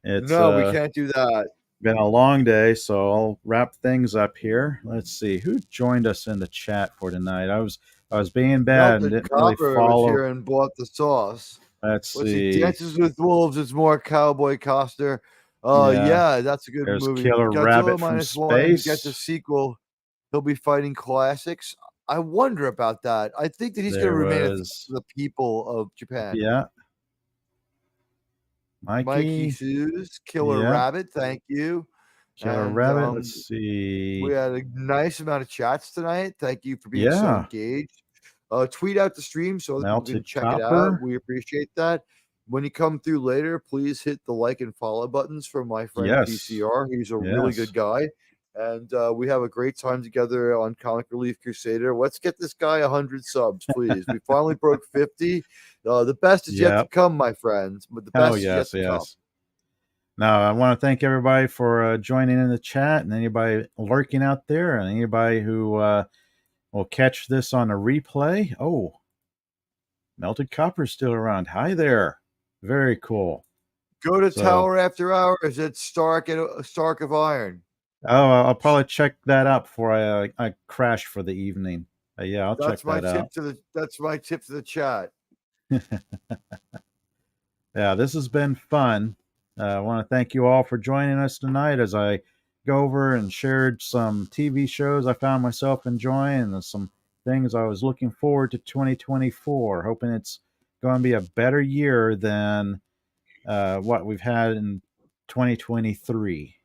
It's No, we can't do that. been a long day, so I'll wrap things up here. Let's see who joined us in the chat for tonight. I was being bad and Melted didn't really Copper was follow. here and bought the sauce. Let's Let's see. see. Dances with Wolves. It's more Cowboy Coster. Yeah, Yeah, that's a good there's movie. Killer Godzilla Rabbit from -1 gets a space. sequel. He'll be fighting classics. I wonder about that. I think that he's going to There remain a threat was to the people of Japan. yeah, Mikey Mikey. Sue's Killer Yeah, Rabbit. Thank you. Killer And Rabbit. Let's we see. had a nice amount of chats tonight. Thank you for being so Yeah, engaged. Tweet out the stream so other people can Melted check it out. Copper. We appreciate that. When you come through later, please hit the like and follow buttons from my friend Yes, PCR. He's a really yes. good guy. And we have a great time together on Comic Relief Crusader. Let's get this guy 100 subs, please. We finally broke 50. The best is yet to Yep. come, my friends. But the Oh best is yet yes, to come. yes. Now, I want to thank everybody for joining in the chat and anybody lurking out there and anybody who will catch this on a replay. Oh, Melted Copper's still around. Hi there. Very cool. Go to So, Tower After Hours at Stark of Iron. oh, I'll probably check that out before I crash for the evening. Yeah, I'll check that out. That's my tip to the chat. Yeah, this has been fun. I want to thank you all for joining us tonight as I go over and shared some TV shows I found myself enjoying and some things I was looking forward to 2024, hoping it's going to be a better year than what we've had in 2023.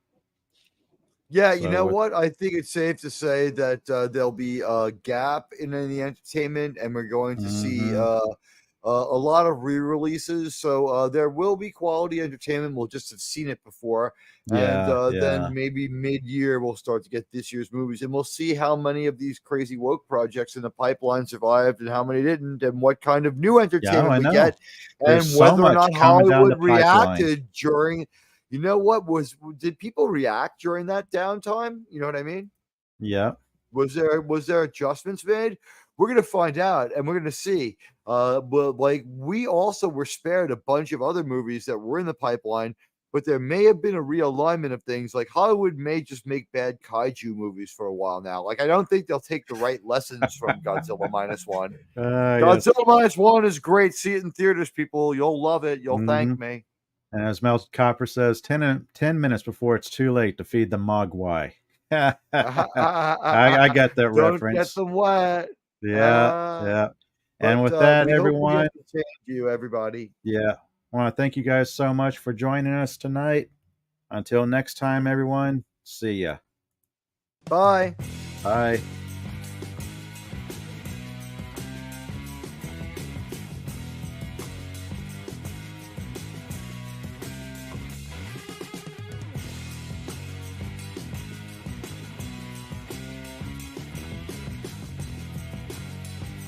Yeah, you know what? I think it's safe to say that there'll be a gap in the entertainment, and we're going to see a lot of re-releases. So there will be quality entertainment. We'll just have seen it before, and then maybe mid-year we'll start to get this year's movies, and we'll see how many of these crazy woke projects in the pipeline survived, and how many didn't, and what kind of new entertainment we get, and whether or not Hollywood reacted during. You know what did people react during that downtime? You know what I mean? Yeah. Was there adjustments made? We're gonna find out, and we're gonna see. But like we also were spared a bunch of other movies that were in the pipeline, but there may have been a realignment of things. Like Hollywood may just make bad kaiju movies for a while now. Like I don't think they'll take the right lessons from Godzilla -1. Godzilla -1 is great. See it in theaters, people. You'll love it. You'll thank me. And as Melted Copper says, 10 minutes before it's too late to feed the mogwai. I got that reference. Don't get them wet. Yeah. And with that, everyone. Hope we you, everybody. Yeah. I want to thank you guys so much for joining us tonight. Until next time, everyone. See ya. Bye. Bye.